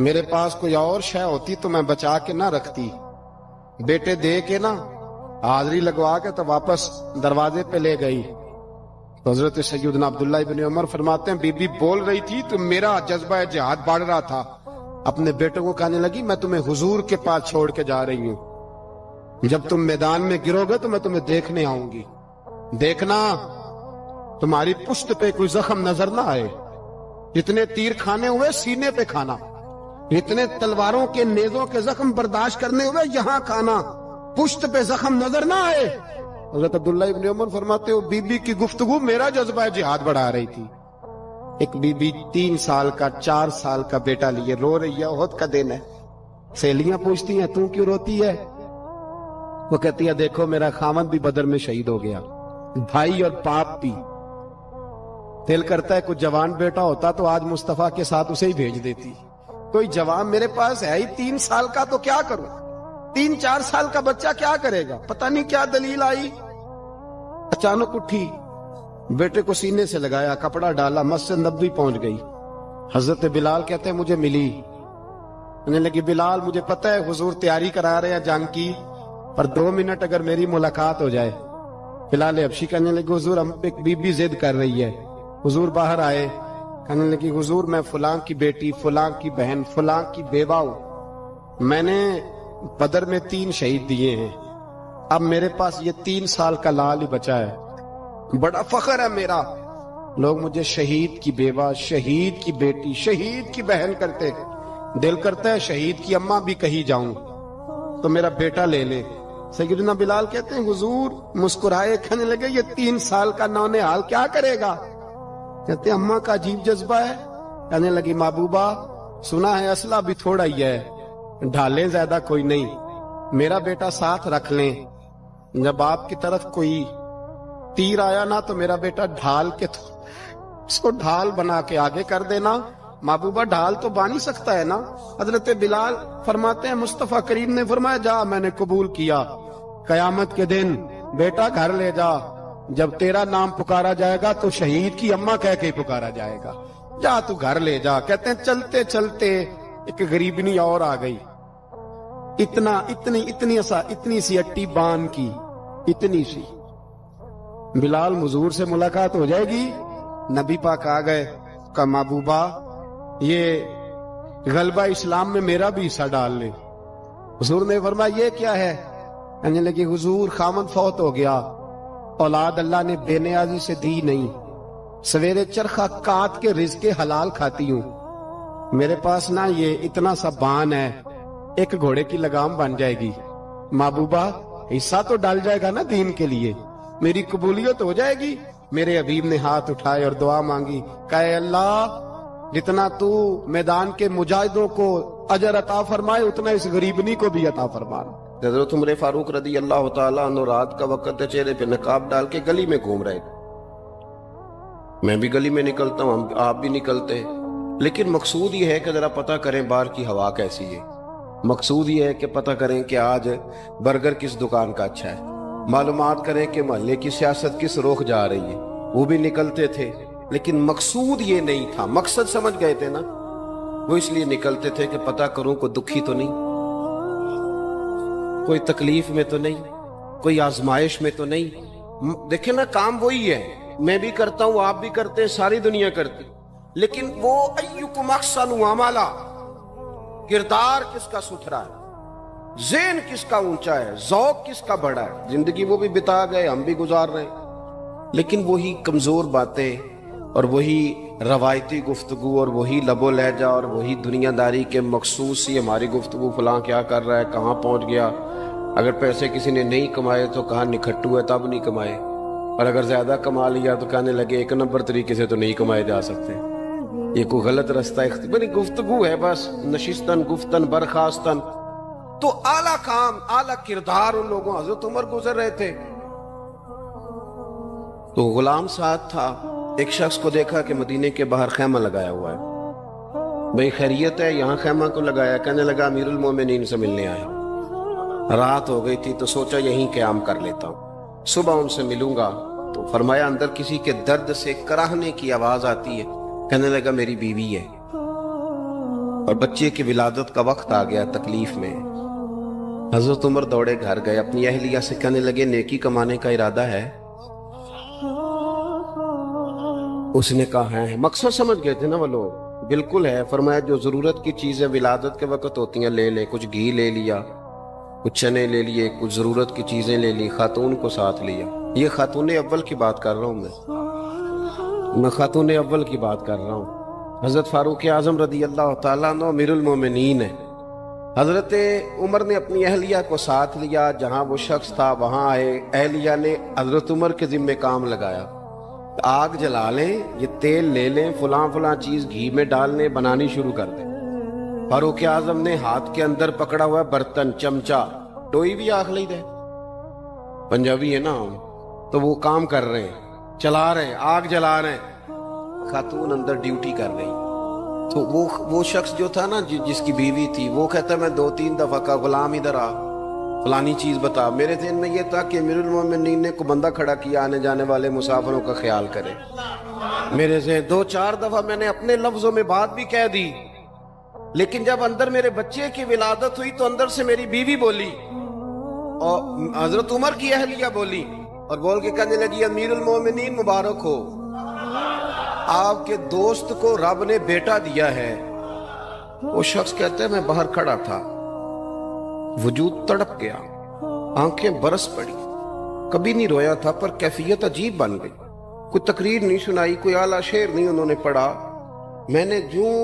میرے پاس کوئی اور شے ہوتی تو میں بچا کے نہ رکھتی، بیٹے دے کے نا حاضری لگوا کے تو واپس دروازے پہ لے گئی۔ تو حضرت سیدنا عبداللہ ابن عمر فرماتے ہیں بی بی بول رہی تھی تو میرا جذبہ جہاد بڑھ رہا تھا، اپنے بیٹوں کو کہنے لگی میں تمہیں حضور کے پاس چھوڑ کے جا رہی ہوں، جب تم میدان میں گرو گے تو میں تمہیں دیکھنے آؤں گی، دیکھنا تمہاری پشت پہ کوئی زخم نظر نہ آئے، جتنے تیر کھانے ہوئے سینے پہ کھانا، اتنے تلواروں کے نیزوں کے زخم برداشت کرنے ہوئے یہاں کھانا، پشت پہ زخم نظر نہ آئے۔ حضرت عبداللہ ابن عمر فرماتے ہو بی بی کی گفتگو میرا جذبہ جہاد بڑھا رہی تھی۔ ایک بی بی 3 سال کا 4 سال کا بیٹا لیے رو رہی ہے، احد کا دن ہے، سہیلیاں پوچھتی ہیں تو کیوں روتی ہے؟ وہ کہتی ہے دیکھو میرا خامد بھی بدر میں شہید ہو گیا، بھائی اور باپ بھی، دل کرتا ہے کوئی جوان بیٹا ہوتا تو آج مصطفیٰ کے ساتھ اسے ہی بھیج دیتی، کوئی جوان میرے پاس ہے ہی 3 سال کا تو کیا کروں، 3-4 سال کا بچہ کیا کرے گا؟ پتہ نہیں کیا دلیل آئی، اچانک اٹھی، بیٹے کو سینے سے لگایا، کپڑا ڈالا، مسجد نبوی پہنچ گئی۔ حضرت بلال کہتے ہیں مجھے ملی، کہنے لگی بلال مجھے پتہ ہے حضور تیاری کرا رہے ہیں جنگ کی، پر 2 منٹ اگر میری ملاقات ہو جائے۔ بلال حبشی کہنے لگے حضور ہم ایک بی بی ضد کر رہی ہے۔ حضور باہر آئے، کہنے لگی حضور میں فلاں کی بیٹی، فلاں کی بہن، فلاں کی بیوہ ہوں، میں نے بدر میں 3 شہید دیے ہیں، اب میرے پاس یہ 3 سال کا لال ہی بچا ہے، بڑا فخر ہے میرا، لوگ مجھے شہید کی بیوہ، شہید کی بیٹی، شہید کی بہن کرتے، دل کرتا ہے شہید کی اماں بھی کہیں جاؤں تو میرا بیٹا لے لے۔ سیدنا بلال کہتے ہیں حضور مسکرائے، کہنے لگے یہ 3 سال کا نونہال کیا کرے گا؟ کہتے ہیں اماں کا عجیب جذبہ ہے، کہنے لگی محبوبہ سنا ہے اسلحہ بھی تھوڑا ہی ہے، ڈھالیں زیادہ کوئی نہیں، میرا بیٹا ساتھ رکھ لیں، جب آپ کی طرف کوئی تیر آیا نا تو میرا بیٹا ڈھال کے اس کو ڈھال بنا کے آگے کر دینا۔ محبوبہ ڈھال تو بانی سکتا ہے نا؟ حضرت بلال فرماتے ہیں مصطفیٰ کریم نے فرمایا جا میں نے قبول کیا، قیامت کے دن بیٹا گھر لے جا، جب تیرا نام پکارا جائے گا تو شہید کی اماں کہہ کے پکارا جائے گا، جا تو گھر لے جا۔ کہتے ہیں چلتے چلتے ایک غریبنی اور آ گئی، اتنی سی اٹی بان کی، اتنی سی، بلال حضور سے ملاقات ہو جائے گی، نبی پاک آ گئے، کہا محبوبہ یہ غلبہ اسلام میں میرا بھی حصہ ڈال لے۔ حضور نے فرمایا یہ کیا ہے؟ کہنے لگے حضور خامد فوت ہو گیا، اولاد اللہ نے بے نیازی سے دی نہیں، سویرے چرخہ کاٹ کے رزق حلال کھاتی ہوں، میرے پاس نا یہ اتنا سا بان ہے، ایک گھوڑے کی لگام بن جائے گی، محبوبہ حصہ تو ڈال جائے گا نا دین کے لیے، میری قبولیت ہو جائے گی۔ میرے حبیب نے ہاتھ اٹھائے اور دعا مانگی، کہے اللہ جتنا تو میدان کے مجاہدوں کو اجر عطا فرمائے اتنا اس غریبنی کو بھی عطا فرما۔ حضرت عمر فاروق رضی اللہ تعالیٰ عنہ رات کا وقت چہرے پہ نقاب ڈال کے گلی میں گھوم رہے، میں بھی گلی میں نکلتا ہوں، آپ بھی نکلتے، لیکن مقصود یہ ہے کہ ذرا پتہ کریں باہر کی ہوا کیسی ہے، مقصود یہ ہے کہ پتہ کریں کہ آج برگر کس دکان کا اچھا ہے، معلومات کریں کہ محلے کی سیاست کس رخ جا رہی ہے، وہ بھی نکلتے تھے، لیکن مقصود یہ نہیں تھا، مقصد سمجھ گئے تھے نا، وہ اس لیے نکلتے تھے کہ پتہ کروں کوئی دکھی تو نہیں، کوئی تکلیف میں تو نہیں، کوئی آزمائش میں تو نہیں۔ دیکھیں نا کام وہی ہے، میں بھی کرتا ہوں، آپ بھی کرتے ہیں، ساری دنیا کرتی، لیکن وہ ایکم احسن عملا، کردار کس کا ستھرا ہے، ذہن کس کا اونچا ہے، ذوق کس کا بڑا ہے۔ زندگی وہ بھی بتا گئے، ہم بھی گزار رہے ہیں، لیکن وہی کمزور باتیں اور وہی روایتی گفتگو اور وہی لب و لہجہ اور وہی دنیا داری کے مخصوص ہی ہماری گفتگو، فلاں کیا کر رہا ہے، کہاں پہنچ گیا، اگر پیسے کسی نے نہیں کمائے تو کہاں نکھٹو ہے تب نہیں کمائے، اور اگر زیادہ کما لیا تو کہنے لگے 1 نمبر طریقے سے تو نہیں کمائے جا سکتے، یہ کوئی غلط رستہ بڑی گفتگو ہے، بس نشستن گفتن برخاستن۔ تو اعلیٰ کام، اعلیٰ کردار ان لوگوں، حضرت عمر گزر رہے تھے تو غلام ساتھ تھا، ایک شخص کو دیکھا کہ مدینے کے باہر خیمہ لگایا ہوا ہے، بھئی خیریت ہے، یہاں خیمہ کو لگایا؟ کہنے لگا امیر المومنین سے ملنے آیا، رات ہو گئی تھی تو سوچا یہیں قیام کر لیتا ہوں، صبح ان سے ملوں گا۔ تو فرمایا اندر کسی کے درد سے کراہنے کی آواز آتی ہے، کہنے لگا میری بیوی ہے، اور بچے کی ولادت کا وقت آ گیا تکلیف میں. حضرت عمر دوڑے گھر گئے, اپنی اہلیہ سے کہنے لگے نیکی کمانے کا ارادہ ہے؟ اس نے کہا ہے. مقصد سمجھ گئے تھے نا وہ لوگ. بالکل ہے. فرمایا جو ضرورت کی چیزیں ولادت کے وقت ہوتی ہیں لے لے. کچھ گھی لے لیا, کچھ چنے لے لیے, کچھ ضرورت کی چیزیں لے لی, خاتون کو ساتھ لیا. یہ خاتون اول کی بات کر رہا ہوں میں خاتون اول کی بات کر رہا ہوں. حضرت فاروق اعظم رضی اللہ تعالیٰ عنہ امیر المومنین ہے. حضرت عمر نے اپنی اہلیہ کو ساتھ لیا. جہاں وہ شخص تھا وہاں آئے. اہلیہ نے حضرت عمر کے ذمہ کام لگایا, آگ جلا لیں, یہ تیل لے لیں, فلاں فلاں چیز گھی میں ڈال لیں, بنانی شروع کر دیں. فاروق اعظم نے ہاتھ کے اندر پکڑا ہوا برتن, چمچہ, ڈوئی بھی آخ لی دے, پنجابی ہے نا, تو وہ کام کر رہے ہیں, چلا رہے ہیں, آگ جلا رہے ہیں. خاتون اندر ڈیوٹی کر رہی. تو وہ شخص جو تھا نا جس کی بیوی تھی, وہ کہتا میں 2-3 دفعہ کا غلام ادھر آ, فلانی چیز بتا. میرے ذہن میں یہ تھا کہ امیر المومنین نے کو بندہ کھڑا کیا آنے جانے والے مسافروں کا خیال کرے. میرے ذہن 2-4 دفعہ میں نے اپنے لفظوں میں بات بھی کہہ دی, لیکن جب اندر میرے بچے کی ولادت ہوئی تو اندر سے میری بیوی بولی اور حضرت عمر کی اہلیہ بولی اور بول کے کہنے لگی امیر المومنین مبارک ہو, آپ کے دوست کو رب نے بیٹا دیا ہے. وہ شخص کہتے ہیں میں باہر کھڑا تھا, وجود تڑپ گیا, آنکھیں برس پڑی. کبھی نہیں رویا تھا پر کیفیت عجیب بن گئی. کوئی تقریر نہیں سنائی, کوئی اعلیٰ شعر نہیں انہوں نے پڑھا. میں نے جوں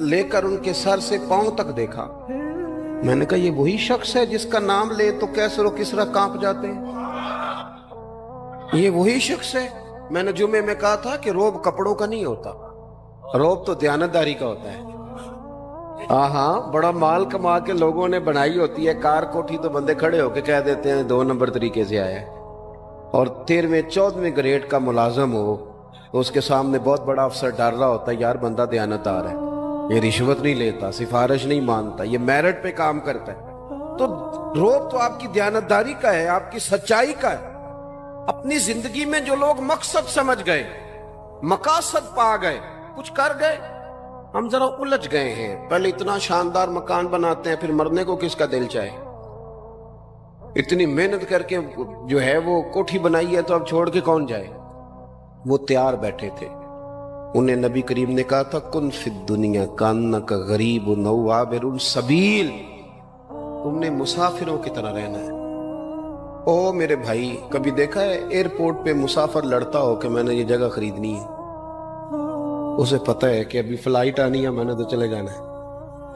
لے کر ان کے سر سے پاؤں تک دیکھا. میں نے کہا یہ وہی شخص ہے جس کا نام لے تو کیسر و کسرا کانپ جاتے ہیں, یہ وہی شخص ہے. میں نے جمعے میں کہا تھا کہ روب کپڑوں کا نہیں ہوتا, روب تو دیانتداری کا ہوتا ہے. ہاں بڑا مال کما کے لوگوں نے بنائی ہوتی ہے کار کوٹھی, تو بندے کھڑے ہو کے کہہ دیتے ہیں 2 نمبر طریقے سے آیا ہے. اور 13ویں-14ویں گریڈ کا ملازم ہو تو اس کے سامنے بہت بڑا افسر ڈر رہا ہوتا ہے یار بندہ دیانتدار ہے, یہ رشوت نہیں لیتا, سفارش نہیں مانتا, یہ میرٹ پہ کام کرتا ہے. تو روب تو آپ کی دیانتداری کا ہے, آپ کی سچائی کا ہے. اپنی زندگی میں جو لوگ مقصد سمجھ گئے, مقاصد پا گئے, کچھ کر گئے, ہم ذرا الجھ گئے ہیں. پہلے اتنا شاندار مکان بناتے ہیں, پھر مرنے کو کس کا دل چاہے. اتنی محنت کر کے جو ہے وہ کوٹھی بنائی ہے تو اب چھوڑ کے کون جائے. وہ تیار بیٹھے تھے. انہیں نبی کریم نے کہا تھا کن فی الدنیا کانک غریب نو عابر السبیل, تم نے مسافروں کی طرح رہنا ہے. او میرے بھائی, کبھی دیکھا ہے ایئرپورٹ پہ مسافر لڑتا ہو کہ میں نے یہ جگہ خریدنی ہے؟ اسے پتہ ہے کہ ابھی فلائٹ آنی ہے, میں نے تو چلے جانا ہے.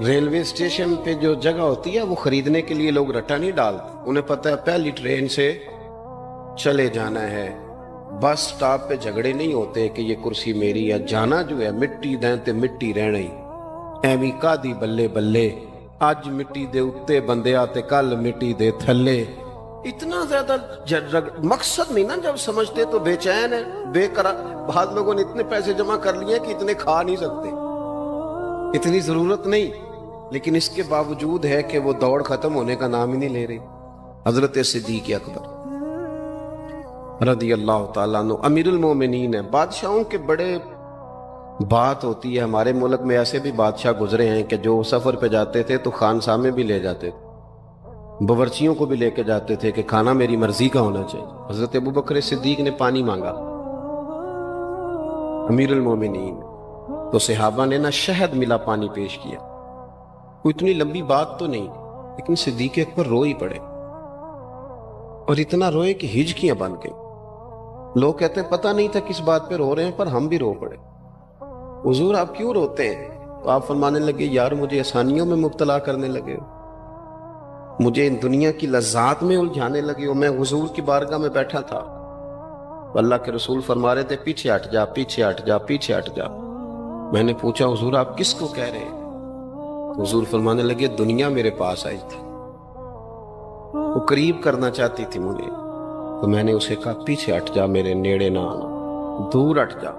ریلوے اسٹیشن پہ جو جگہ ہوتی ہے وہ خریدنے کے لیے لوگ رٹا نہیں ڈالتے, انہیں پتہ ہے پہلی ٹرین سے چلے جانا ہے. بس سٹاپ پہ جھگڑے نہیں ہوتے کہ یہ کرسی میری ہے, جانا جو ہے مٹی دیں تے مٹی رہنا ہی. ایویں کادی بلے بلے, اج مٹی دے اتے بندے آتے کل مٹی دے تھلے. اتنا زیادہ مقصد نہیں نا جب سمجھتے تو بے چین ہے, بے قرار. بعض لوگوں نے اتنے پیسے جمع کر لیے کہ اتنے کھا نہیں سکتے, اتنی ضرورت نہیں, لیکن اس کے باوجود ہے کہ وہ دوڑ ختم ہونے کا نام ہی نہیں لے رہی. حضرت صدیق اکبر رضی اللہ تعالیٰ عنہ امیر المومنین ہے. بادشاہوں کے بڑے بات ہوتی ہے. ہمارے ملک میں ایسے بھی بادشاہ گزرے ہیں کہ جو سفر پہ جاتے تھے تو خانساں میں بھی لے جاتے تھے, باورچیوں کو بھی لے کے جاتے تھے کہ کھانا میری مرضی کا ہونا چاہیے. حضرت ابوبکر صدیق نے پانی مانگا, امیر المومنین, تو صحابہ نے نا شہد ملا پانی پیش کیا. کوئی اتنی لمبی بات تو نہیں, لیکن صدیق اکبر رو ہی پڑے, اور اتنا روئے کہ ہجکیاں بن گئی. لوگ کہتے ہیں پتہ نہیں تھا کس بات پہ رو رہے ہیں, پر ہم بھی رو پڑے. حضور آپ کیوں روتے ہیں؟ تو آپ فرمانے لگے یار مجھے آسانیوں میں مبتلا کرنے لگے ہو, مجھے ان دنیا کی لذات میں الجھانے لگے ہو. میں حضور کی بارگاہ میں بیٹھا تھا, اللہ کے رسول فرما رہے تھے پیچھے ہٹ جا, پیچھے ہٹ جا, پیچھے ہٹ جا. میں نے پوچھا حضور آپ کس کو کہہ رہے ہیں؟ حضور فرمانے لگے دنیا میرے پاس آئی تھی, وہ قریب کرنا چاہتی تھی مجھے, تو میں نے اسے کہا پیچھے ہٹ جا, میرے نیڑے نہ آنا, دور ہٹ جا.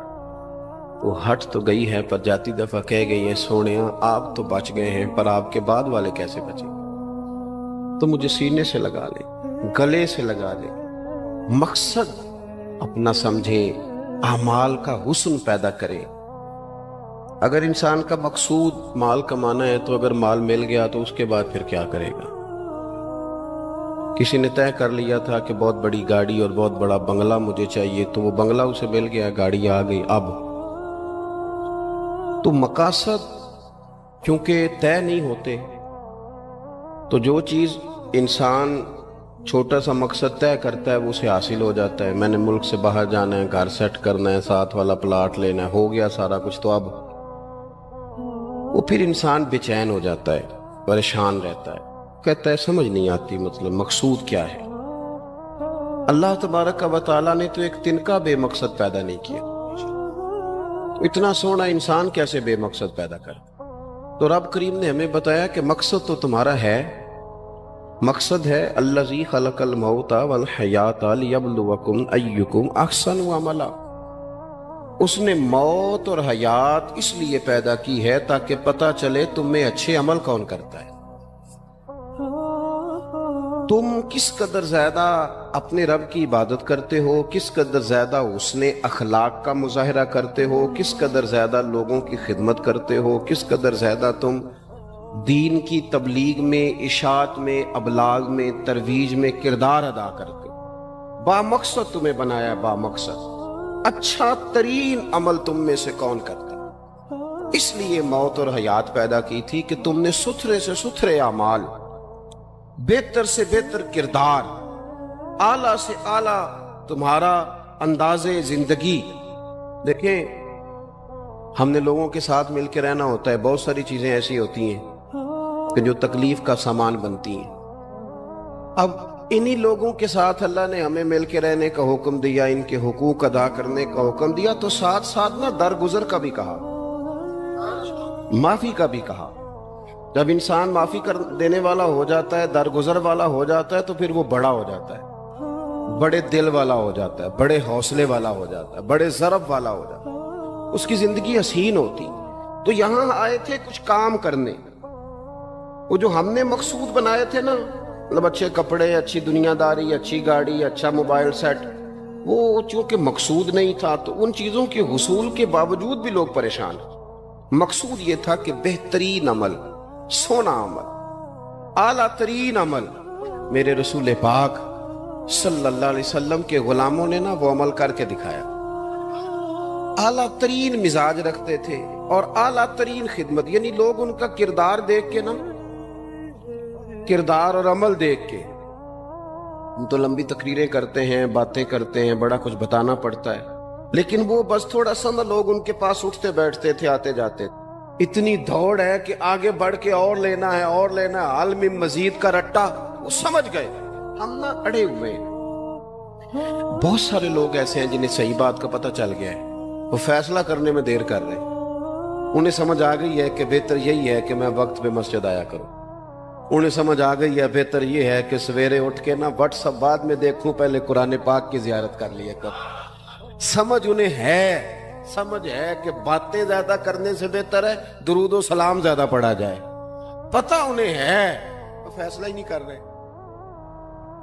وہ ہٹ تو گئی ہے پر جاتی دفعہ کہہ گئی ہے سونیا آپ تو بچ گئے ہیں, پر آپ کے بعد والے کیسے بچیں؟ تو مجھے سینے سے لگا لے, گلے سے لگا لے. مقصد اپنا سمجھیں, اعمال کا حسن پیدا کریں. اگر انسان کا مقصود مال کمانا ہے تو اگر مال مل گیا تو اس کے بعد پھر کیا کرے گا؟ کسی نے طے کر لیا تھا کہ بہت بڑی گاڑی اور بہت بڑا بنگلہ مجھے چاہیے، تو وہ بنگلہ اسے مل گیا، گاڑی آ گئی، اب تو مقاصد کیونکہ طے نہیں ہوتے، تو جو چیز انسان چھوٹا سا مقصد طے کرتا ہے وہ اسے حاصل ہو جاتا ہے۔ میں نے ملک سے باہر جانا ہے، گھر سیٹ کرنا ہے، ساتھ والا پلاٹ لینا ہے، ہو گیا سارا کچھ، تو اب وہ پھر انسان بے چین ہو جاتا ہے، پریشان رہتا ہے، کہتا ہے سمجھ نہیں آتی مطلب مقصود کیا ہے۔ اللہ تبارک و تعالیٰ نے تو ایک تنکا بے مقصد پیدا نہیں کیا، تو اتنا سونا انسان کیسے بے مقصد پیدا کر؟ تو رب کریم نے ہمیں بتایا کہ مقصد تو تمہارا ہے، مقصد ہے الذی خلق الموت والحیات لیبلوکم ایکم احسن عملا۔ اس نے موت اور حیات اس لیے پیدا کی ہے تاکہ پتہ چلے تم میں اچھے عمل کون کرتا ہے، تم کس قدر زیادہ اپنے رب کی عبادت کرتے ہو، کس قدر زیادہ حسن اخلاق کا مظاہرہ کرتے ہو، کس قدر زیادہ لوگوں کی خدمت کرتے ہو، کس قدر زیادہ تم دین کی تبلیغ میں، اشاعت میں، ابلاغ میں، ترویج میں کردار ادا کرتے ہو۔ با مقصد تمہیں بنایا، با مقصد اچھا ترین عمل تم میں سے کون کرتا، اس لیے موت اور حیات پیدا کی تھی کہ تم نے ستھرے سے ستھرے اعمال، بہتر سے بہتر کردار، اعلیٰ سے اعلیٰ تمہارا انداز زندگی۔ دیکھیں ہم نے لوگوں کے ساتھ مل کے رہنا ہوتا ہے، بہت ساری چیزیں ایسی ہوتی ہیں کہ جو تکلیف کا سامان بنتی ہیں۔ اب انہی لوگوں کے ساتھ اللہ نے ہمیں مل کے رہنے کا حکم دیا، ان کے حقوق ادا کرنے کا حکم دیا، تو ساتھ ساتھ نہ درگزر کا بھی کہا، معافی کا بھی کہا۔ جب انسان معافی کر دینے والا ہو جاتا ہے، درگزر والا ہو جاتا ہے، تو پھر وہ بڑا ہو جاتا ہے، بڑے دل والا ہو جاتا ہے، بڑے حوصلے والا ہو جاتا ہے، بڑے ضرب والا ہو جاتا ہے، اس کی زندگی حسین ہوتی۔ تو یہاں آئے تھے کچھ کام کرنے، وہ جو ہم نے مقصود بنائے تھے نا، مطلب اچھے کپڑے، اچھی دنیا داری، اچھی گاڑی، اچھا موبائل سیٹ، وہ چونکہ مقصود نہیں تھا تو ان چیزوں کے حصول کے باوجود بھی لوگ پریشان ہیں۔ مقصود یہ تھا کہ بہترین عمل، سونا عمل، اعلیٰ ترین عمل میرے رسول پاک صلی اللہ علیہ وسلم کے غلاموں نے نا وہ عمل کر کے دکھایا۔ اعلیٰ ترین مزاج رکھتے تھے اور اعلیٰ ترین خدمت، یعنی لوگ ان کا کردار دیکھ کے نا، کردار اور عمل دیکھ کے، ہم تو لمبی تقریریں کرتے ہیں، باتیں کرتے ہیں، بڑا کچھ بتانا پڑتا ہے، لیکن وہ بس تھوڑا سا نا لوگ ان کے پاس اٹھتے بیٹھتے تھے، آتے جاتے تھے۔ اتنی دوڑ ہے کہ آگے بڑھ کے اور لینا ہے، اور لینا ہے، عالم مزید کا رٹا، وہ سمجھ گئے، ہم نا اڑے ہوئے ہیں۔ بہت سارے لوگ ایسے ہیں جنہیں صحیح بات کا پتہ چل گیا ہے، وہ فیصلہ کرنے میں دیر کر رہے ہیں، انہیں سمجھ آ گئی ہے کہ بہتر یہی ہے کہ میں وقت پہ مسجد آیا کروں، انہیں سمجھ آ گئی ہے بہتر یہ ہے کہ سویرے اٹھ کے نا واٹس ایپ بعد میں دیکھوں، پہلے قرآن پاک کی زیارت کر لیا کر۔ سمجھ انہیں ہے، سمجھ ہے کہ باتیں زیادہ کرنے سے بہتر ہے درود و سلام زیادہ پڑھا جائے، پتہ انہیں ہے، وہ فیصلہ ہی نہیں کر رہے،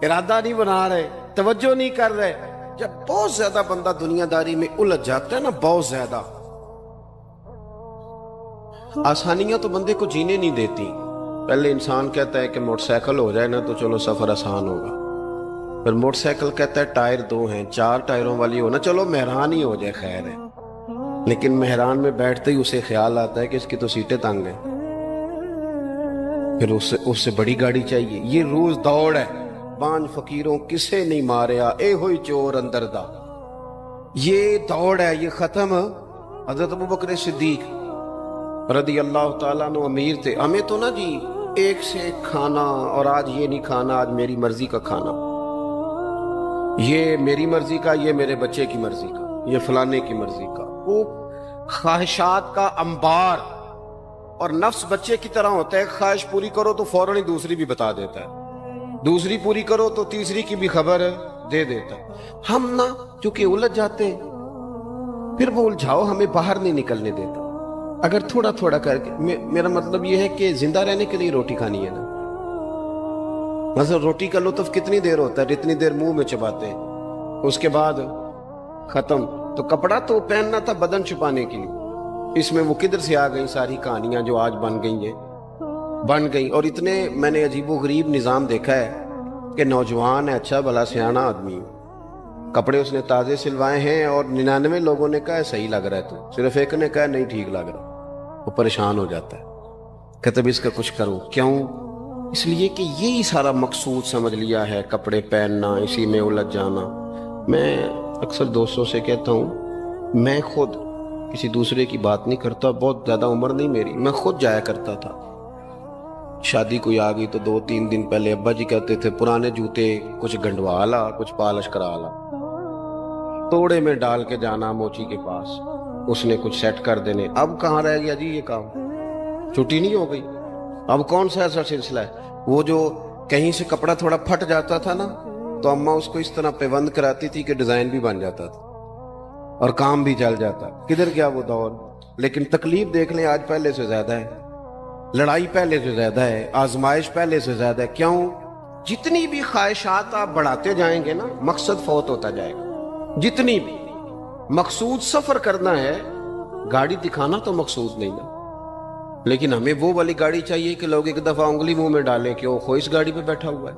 ارادہ نہیں بنا رہے، توجہ نہیں کر رہے۔ جب بہت زیادہ بندہ دنیا داری میں الجھ جاتا ہے نا، بہت زیادہ، آسانیاں تو بندے کو جینے نہیں دیتی۔ پہلے انسان کہتا ہے کہ موٹر سائیکل ہو جائے نا تو چلو سفر آسان ہوگا، پھر موٹر سائیکل کہتا ہے ٹائر 2 ہیں، 4 ٹائروں والی ہونا، چلو مہران ہی ہو جائے خیر ہے، لیکن مہران میں بیٹھتے ہی اسے خیال آتا ہے کہ اس کی تو سیٹیں تنگ ہیں، پھر اس سے بڑی گاڑی چاہیے۔ یہ روز دوڑ ہے، بانج فقیروں کسے نہیں ماریا، اے ہوئی چور اندر دا، یہ دوڑ ہے، یہ ختم۔ حضرت ابوبکر صدیق رضی اللہ تعالیٰ عنہ امیر تھے، ہمیں تو نا جی ایک سے ایک کھانا، اور آج یہ نہیں کھانا، آج میری مرضی کا کھانا، یہ میری مرضی کا، یہ میرے بچے کی مرضی کا، یہ فلانے کی مرضی کا، وہ خواہشات کا انبار، اور نفس بچے کی طرح ہوتا ہے، خواہش پوری کرو تو فوراً ہی دوسری بھی بتا دیتا ہے، دوسری پوری کرو تو تیسری کی بھی خبر دے دیتا ہے۔ ہم نا چونکہ الجھ جاتے ہیں، پھر وہ الجھاؤ ہمیں باہر نہیں نکلنے دیتا۔ اگر تھوڑا تھوڑا کر کے، میرا مطلب یہ ہے کہ زندہ رہنے کے لیے روٹی کھانی ہے نا، مثلا روٹی کا لطف کتنی دیر ہوتا ہے، جتنی دیر منہ میں چباتے ہیں، اس کے بعد ختم۔ تو کپڑا تو پہننا تھا بدن چھپانے کے لیے، اس میں وہ کدھر سے آ گئی ساری کہانیاں جو آج بن گئی ہیں، بن گئی. اور اتنے میں نے عجیب و غریب نظام دیکھا ہے کہ نوجوان ہے، اچھا بھلا سیانا آدمی، کپڑے اس نے تازے سلوائے ہیں اور 99 لوگوں نے کہا ہے صحیح لگ رہا ہے، تو صرف ایک نے کہا نہیں ٹھیک لگ رہا. وہ پریشان ہو جاتا ہے، کہتے بھی اس کا کچھ کروں. کیوں؟ اس لیے کہ یہی سارا مقصود سمجھ لیا ہے، کپڑے پہننا، اسی میں الجھ جانا. میں اکثر دوستوں سے کہتا ہوں، میں خود کسی دوسرے کی بات نہیں کرتا، بہت زیادہ عمر نہیں میری، میں خود جایا کرتا تھا. شادی کوئی آ گئی تو 2-3 دن پہلے ابا جی کہتے تھے پرانے جوتے کچھ گنڈوا لا، کچھ پالش کرا لا، توڑے میں ڈال کے جانا موچی کے پاس، اس نے کچھ سیٹ کر دینے. اب کہاں رہ گیا جی یہ کام؟ چھٹی نہیں ہو گئی. اب کون سا ایسا سلسلہ ہے؟ وہ جو کہیں سے کپڑا تھوڑا پھٹ جاتا تھا نا، تو اماں اس کو اس طرح پیوند کراتی تھی کہ ڈیزائن بھی بن جاتا تھا اور کام بھی چل جاتا. کدھر گیا وہ دور؟ لیکن تکلیف دیکھ لیں آج پہلے سے زیادہ ہے، لڑائی پہلے سے زیادہ ہے، آزمائش پہلے سے زیادہ ہے. کیوں؟ جتنی بھی خواہشات آپ بڑھاتے جائیں گے نا، مقصد فوت ہوتا جائے گا. جتنی بھی مقصود سفر کرنا ہے، گاڑی دکھانا تو مقصود نہیں نا. لیکن ہمیں وہ والی گاڑی چاہیے کہ لوگ ایک دفعہ انگلی منہ میں ڈالیں کہ وہ خو اس گاڑی پہ بیٹھا ہوا ہے.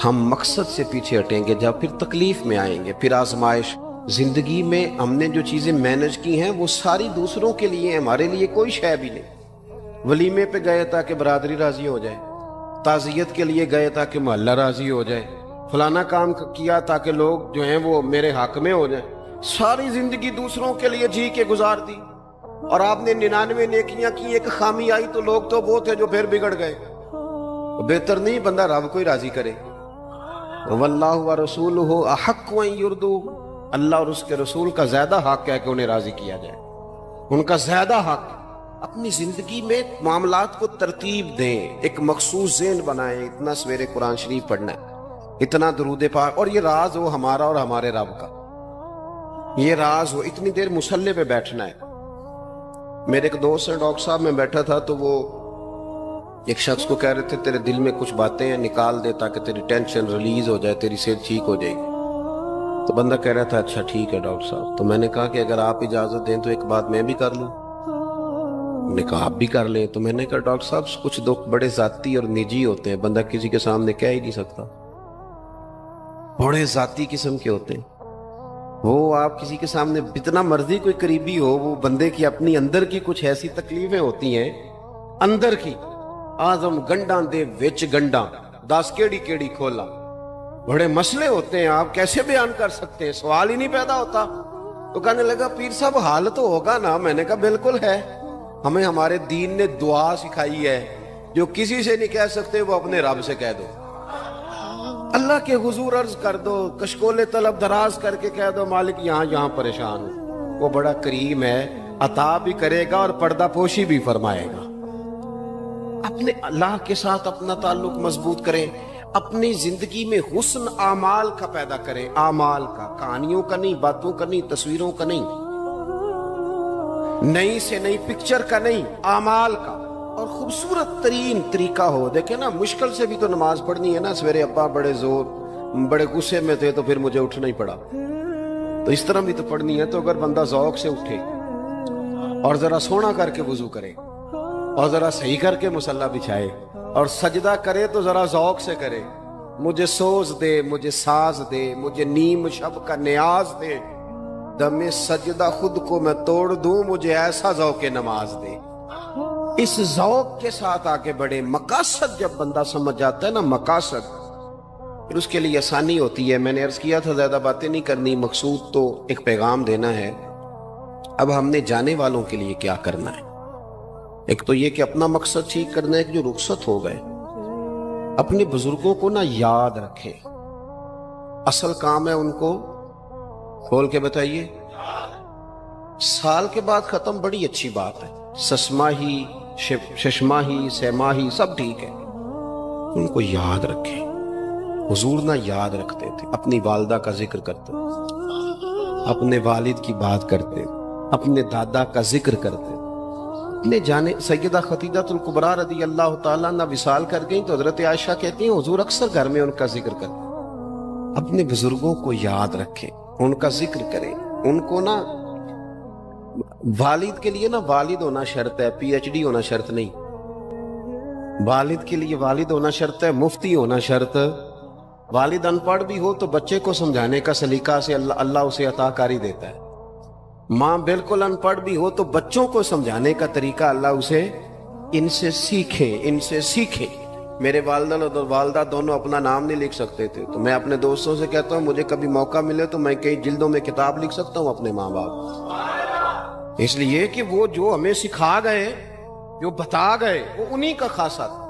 ہم مقصد سے پیچھے ہٹیں گے جب پھر تکلیف میں آئیں گے، پھر آزمائش. زندگی میں ہم نے جو چیزیں مینج کی ہیں وہ ساری دوسروں کے لیے، ہمارے لیے کوئی شے بھی نہیں. ولیمے پہ گئے تاکہ برادری راضی ہو جائے، تعزیت کے لیے گئے تاکہ محلہ راضی ہو جائے، فلانا کام کیا تاکہ لوگ جو ہیں وہ میرے حق میں ہو جائیں. ساری زندگی دوسروں کے لیے جی کے گزار دی. اور آپ نے 99 نیکیاں کی، ایک خامی آئی تو لوگ تو وہ تھے جو پھر بگڑ گئے. بہتر نہیں بندہ رب کو ہی راضی کرے. واللہ ورسولہ احق ان یرضوہ، اللہ اور اس کے رسول کا زیادہ حق ہے کہ انہیں راضی کیا جائے، ان کا زیادہ حق. اپنی زندگی میں معاملات کو ترتیب دیں، ایک مخصوص ذہن بنائیں. اتنا سویرے قرآن شریف پڑھنا ہے، اتنا درود پاک، اور یہ راز ہو ہمارا اور ہمارے رب کا، یہ راز ہو. اتنی دیر مصلی پہ بیٹھنا ہے. میرے ایک دوست ہے ڈاکٹر صاحب، میں بیٹھا تھا تو وہ ایک شخص کو کہہ رہے تھے تیرے دل میں کچھ باتیں ہیں، نکال دے تاکہ تیری ٹینشن ریلیز ہو جائے، تیری صحت ٹھیک ہو جائے گی. تو بندہ کہہ رہا تھا اچھا ٹھیک ہے ڈاکٹر صاحب. تو میں نے کہا کہ اگر آپ اجازت دیں تو ایک بات میں بھی کر لوں. انہوں نے کہا آپ بھی کر لیں. تو میں نے کہا ڈاکٹر صاحب کچھ دکھ بڑے ذاتی اور نجی ہوتے ہیں، بندہ کسی کے سامنے کہہ ہی نہیں سکتا، بڑے ذاتی قسم کے ہوتے ہیں. وہ آپ کسی کے سامنے جتنا مرضی کوئی قریبی ہو، وہ بندے کی اپنی اندر کی کچھ ایسی تکلیفیں ہوتی ہیں اندر کی. آزم گنڈاں دے وچ گنڈاں 10 کیڑی کیڑی کھولا، بڑے مسئلے ہوتے ہیں، آپ کیسے بیان کر سکتے ہیں؟ سوال ہی نہیں پیدا ہوتا. تو کہنے لگا پیر صاحب حال تو ہوگا نا. میں نے کہا بالکل ہے. ہمیں ہمارے دین نے دعا سکھائی ہے، جو کسی سے نہیں کہہ سکتے وہ اپنے رب سے کہہ دو. اللہ کے حضور عرض کر دو، کشکول طلب دراز کر کے کہہ دو مالک یہاں پریشان ہوں. وہ بڑا کریم ہے، عطا بھی کرے گا اور پردہ پوشی بھی فرمائے گا. اپنے اللہ کے ساتھ اپنا تعلق مضبوط کریں. اپنی زندگی میں حسن اعمال کا پیدا کریں، اعمال کا، کہانیوں کا نہیں، باتوں کا نہیں، تصویروں کا نہیں، نئی سے نئی پکچر کا نہیں، اعمال کا. اور خوبصورت ترین طریقہ ہو. دیکھیں نا، مشکل سے بھی تو نماز پڑھنی ہے نا. سویرے ابا بڑے غصے میں تھے تو پھر مجھے اٹھنا ہی پڑا، تو اس طرح بھی تو پڑھنی ہے. تو اگر بندہ ذوق سے اٹھے اور ذرا سونا کر کے وضو کرے اور ذرا صحیح کر کے مصلی بچھائے اور سجدہ کرے تو ذرا ذوق سے کرے. مجھے سوز دے، مجھے ساز دے، مجھے نیم شب کا نیاز دے، دم سجدہ خود کو میں توڑ دوں، مجھے ایسا ذوق نماز دے. اس ذوق کے ساتھ آگے بڑھے. مقاصد جب بندہ سمجھ جاتا ہے نا، مقاصد، پھر اس کے لیے آسانی ہوتی ہے. میں نے عرض کیا تھا زیادہ باتیں نہیں کرنی، مقصود تو ایک پیغام دینا ہے. اب ہم نے جانے والوں کے لیے کیا کرنا ہے؟ ایک تو یہ کہ اپنا مقصد ٹھیک کرنا ہے کہ جو رخصت ہو گئے، اپنے بزرگوں کو نا یاد رکھیں. اصل کام ہے ان کو کھول کے بتائیے. سال کے بعد ختم، بڑی اچھی بات ہے. سسماہی، ششماہی، سیماہی سب ٹھیک ہے، ان کو یاد رکھیں. حضور نہ یاد رکھتے تھے، اپنی والدہ کا ذکر کرتے، اپنے والد کی بات کرتے، اپنے دادا کا ذکر کرتے. اپنے جانے سیدہ خدیجہ الکبریٰ رضی اللہ تعالیٰ عنہ وصال کر گئیں تو حضرت عائشہ کہتی ہیں حضور اکثر گھر میں ان کا ذکر کرتے. اپنے بزرگوں کو یاد رکھیں، ان کا ذکر کریں. ان کو نا والد کے لیے نا والد ہونا شرط ہے، پی ایچ ڈی ہونا شرط نہیں. والد کے لیے والد ہونا شرط ہے، مفتی ہونا شرط. والد ان پڑھ بھی ہو تو بچے کو سمجھانے کا سلیقہ سے اللہ اسے عطا کاری دیتا ہے. ماں بالکل ان پڑھ بھی ہو تو بچوں کو سمجھانے کا طریقہ اللہ اسے ان سے سیکھے. میرے والدہ اور والدہ دونوں اپنا نام نہیں لکھ سکتے تھے، تو میں اپنے دوستوں سے کہتا ہوں مجھے کبھی موقع ملے تو میں کئی جلدوں میں کتاب لکھ سکتا ہوں اپنے ماں باپ. اس لیے کہ وہ جو ہمیں سکھا گئے، جو بتا گئے، وہ انہی کا خاصہ تھا.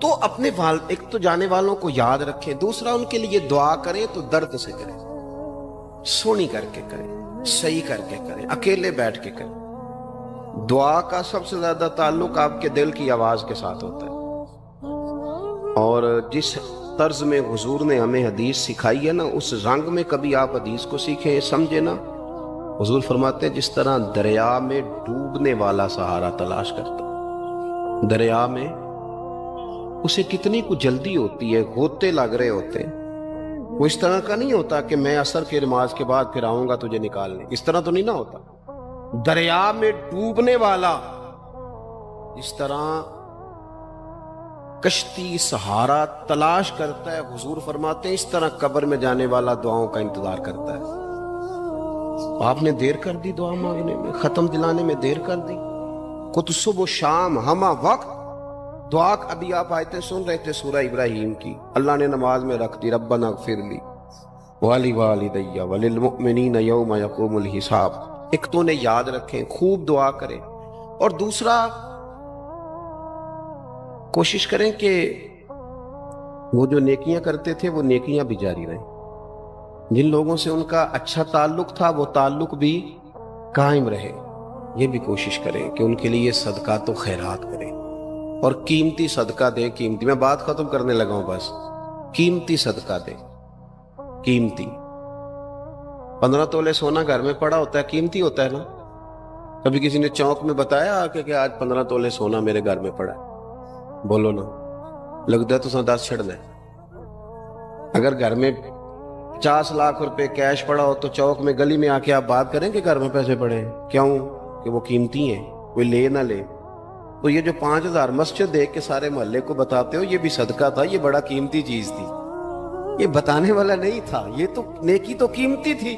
تو اپنے ایک تو جانے والوں کو یاد رکھیں، دوسرا ان کے لیے دعا کریں تو درد سے کریں، سونی کر کے کریں، صحیح کر کے کریں، اکیلے بیٹھ کے کریں. دعا کا سب سے زیادہ تعلق آپ کے دل کی آواز کے ساتھ ہوتا ہے. اور جس طرز میں حضور نے ہمیں حدیث سکھائی ہے نا، اس رنگ میں کبھی آپ حدیث کو سیکھیں، سمجھے نا. حضور فرماتے ہیں جس طرح دریا میں ڈوبنے والا سہارا تلاش کرتا، دریا میں اسے کتنی کو جلدی ہوتی ہے، غوطے لگ رہے ہوتے ہیں. وہ اس طرح کا نہیں ہوتا کہ میں عصر کی نماز کے بعد پھر آؤں گا تجھے نکالنے، اس طرح تو نہیں نہ ہوتا. دریا میں ڈوبنے والا اس طرح کشتی سہارا تلاش کرتا ہے، حضور فرماتے ہیں اس طرح قبر میں جانے والا دعاؤں کا انتظار کرتا ہے. آپ نے دیر کر دی دعا مانگنے میں، ختم دلانے میں دیر کر دی. خود صبح و شام ہمہ وقت دعا. ابھی آپ آیتیں سن رہے تھے سورہ ابراہیم کی، اللہ نے نماز میں رکھ دی ربنا اغفر لی ولی وللمؤمنین یوم یقوم الحساب. ایک تو نے یاد رکھیں، خوب دعا کریں، اور دوسرا کوشش کریں کہ وہ جو نیکیاں کرتے تھے وہ نیکیاں بھی جاری رہیں. جن لوگوں سے ان کا اچھا تعلق تھا وہ تعلق بھی قائم رہے. یہ بھی کوشش کریں کہ ان کے لیے صدقات و خیرات کریں، اور قیمتی صدقہ دیں. قیمتی، میں بات ختم کرنے لگا ہوں بس. قیمتی صدقہ دیں، قیمتی. 15 تولے سونا گھر میں پڑا ہوتا ہے، قیمتی ہوتا ہے نا. کبھی کسی نے چوک میں بتایا کہ آج 15 تولے سونا میرے گھر میں پڑا ہے؟ بولو نا، لگتا ہے تو 10 چھڑنا ہے. اگر گھر میں 50 لاکھ روپے کیش پڑا ہو تو چوک میں گلی میں آ کے آپ بات کریں کہ گھر میں پیسے پڑے ہیں؟ کیوں؟ کہ وہ قیمتی ہیں، کوئی لے نہ لے. تو یہ جو 5000 مسجد دیکھ کے سارے محلے کو بتاتے ہو، یہ بھی صدقہ تھا، یہ بڑا قیمتی چیز تھی. یہ بتانے والا نہیں تھا، یہ تو نیکی تو قیمتی تھی.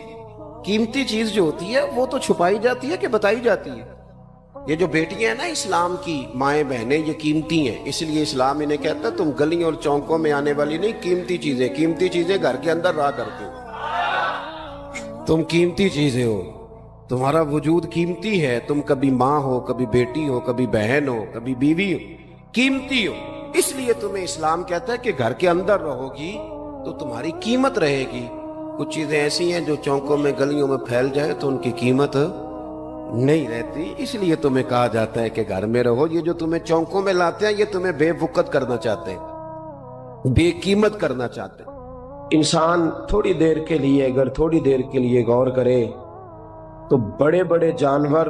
قیمتی چیز جو ہوتی ہے وہ تو چھپائی جاتی ہے کہ بتائی جاتی ہے. یہ جو بیٹیاں ہیں نا اسلام کی، مائیں بہنیں، یہ قیمتی ہیں. اس لیے اسلام انہیں کہتا ہے تم گلیوں اور چوکوں میں آنے والی نہیں، قیمتی چیزیں گھر کے اندر رہا کرتی ہو. تم قیمتی چیزیں ہو، تمہارا وجود قیمتی ہے. تم کبھی ماں ہو، کبھی بیٹی ہو، کبھی بہن ہو، کبھی بیوی ہو، قیمتی ہو. اس لیے تمہیں اسلام کہتا ہے کہ گھر کے اندر رہو گی تو تمہاری قیمت رہے گی. کچھ چیزیں ایسی ہیں جو چوکوں میں گلیوں میں پھیل جائیں تو ان کی قیمت نہیں رہتی. اس لیے تمہیں کہا جاتا ہے کہ گھر میں رہو. یہ جو تمہیں چوکوں میں لاتے ہیں یہ تمہیں بے وقت کرنا چاہتے ہیں، بے قیمت کرنا چاہتے ہیں. انسان تھوڑی دیر کے لیے، اگر تھوڑی دیر کے لیے غور کرے تو بڑے بڑے جانور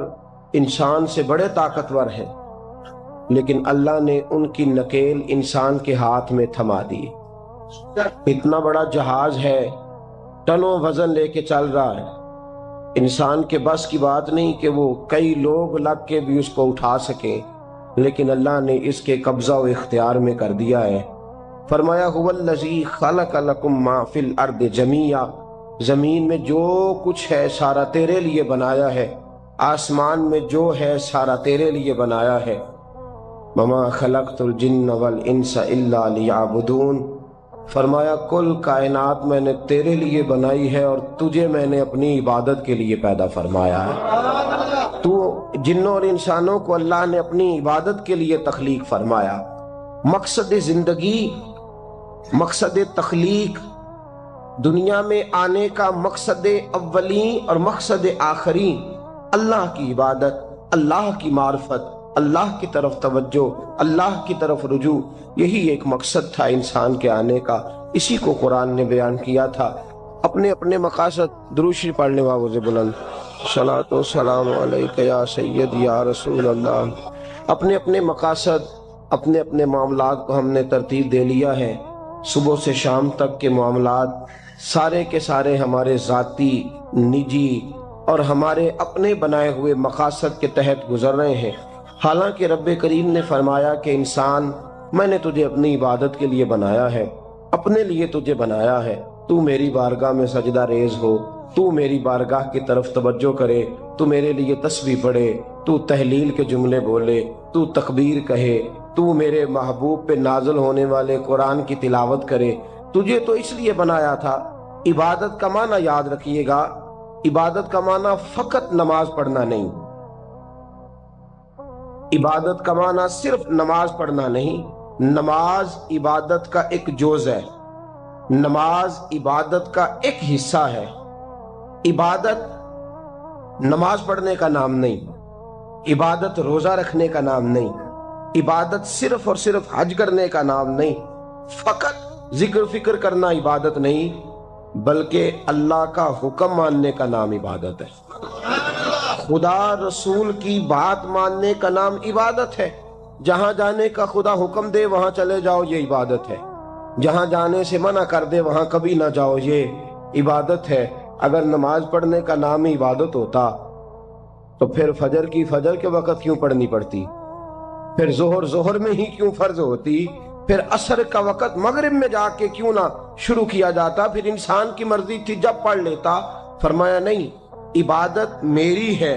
انسان سے بڑے طاقتور ہیں، لیکن اللہ نے ان کی نکیل انسان کے ہاتھ میں تھما دی. اتنا بڑا جہاز ہے، ٹنوں وزن لے کے چل رہا ہے. انسان کے بس کی بات نہیں کہ وہ کئی لوگ لگ کے بھی اس کو اٹھا سکیں، لیکن اللہ نے اس کے قبضہ و اختیار میں کر دیا ہے. فرمایا هو الذی خلق لکم ما فی الارض جمیعا، زمین میں جو کچھ ہے سارا تیرے لیے بنایا ہے، آسمان میں جو ہے سارا تیرے لیے بنایا ہے. وما خلقت الجن والانس الا لیعبدون، فرمایا کل کائنات میں نے تیرے لیے بنائی ہے اور تجھے میں نے اپنی عبادت کے لیے پیدا فرمایا ہے. تو جنوں اور انسانوں کو اللہ نے اپنی عبادت کے لیے تخلیق فرمایا. مقصد زندگی، مقصد تخلیق، دنیا میں آنے کا مقصد اولین اور مقصد آخری اللہ کی عبادت، اللہ کی معرفت، اللہ کی طرف توجہ، اللہ کی طرف رجوع. یہی ایک مقصد تھا انسان کے آنے کا. اسی کو قرآن نے بیان کیا تھا. اپنے اپنے مقاصد، درود شریف پڑھنے والوں سے بلند صلاۃ و سلام علیک یا سید یا رسول اللہ. اپنے اپنے مقاصد، اپنے اپنے معاملات کو ہم نے ترتیب دے لیا ہے. صبح سے شام تک کے معاملات سارے کے سارے ہمارے ذاتی، نجی، اور ہمارے اپنے بنائے ہوئے مقاصد کے تحت گزر رہے ہیں، حالانکہ رب کریم نے فرمایا کہ انسان میں نے تجھے اپنی عبادت کے لیے بنایا ہے، اپنے لیے تجھے بنایا ہے، تو میری بارگاہ میں سجدہ ریز ہو، تو میری بارگاہ کی طرف توجہ کرے، تو میرے لیے تسبیح پڑھے، تو تحلیل کے جملے بولے، تو تکبیر کہے، تو میرے محبوب پہ نازل ہونے والے قرآن کی تلاوت کرے۔ تجھے تو اس لیے بنایا تھا۔ عبادت کا معنی یاد رکھیے گا، عبادت کا معنی فقط نماز پڑھنا نہیں، عبادت کا معنی صرف نماز پڑھنا نہیں، نماز عبادت کا ایک جز ہے، نماز عبادت کا ایک حصہ ہے۔ عبادت نماز پڑھنے کا نام نہیں، عبادت روزہ رکھنے کا نام نہیں، عبادت صرف اور صرف حج کرنے کا نام نہیں، فقط ذکر فکر کرنا عبادت نہیں، بلکہ اللہ کا حکم ماننے کا نام عبادت ہے۔ خدا رسول کی بات ماننے کا نام عبادت ہے۔ جہاں جانے کا خدا حکم دے وہاں چلے جاؤ، یہ عبادت ہے۔ جہاں جانے سے منع کر دے وہاں کبھی نہ جاؤ، یہ عبادت ہے۔ اگر نماز پڑھنے کا نام ہی عبادت ہوتا تو پھر فجر کی فجر کے وقت کیوں پڑھنی پڑتی، پھر ظہر میں ہی کیوں فرض ہوتی، پھر عصر کا وقت مغرب میں جا کے کیوں نہ شروع کیا جاتا، پھر انسان کی مرضی تھی جب پڑھ لیتا۔ فرمایا نہیں، عبادت میری ہے،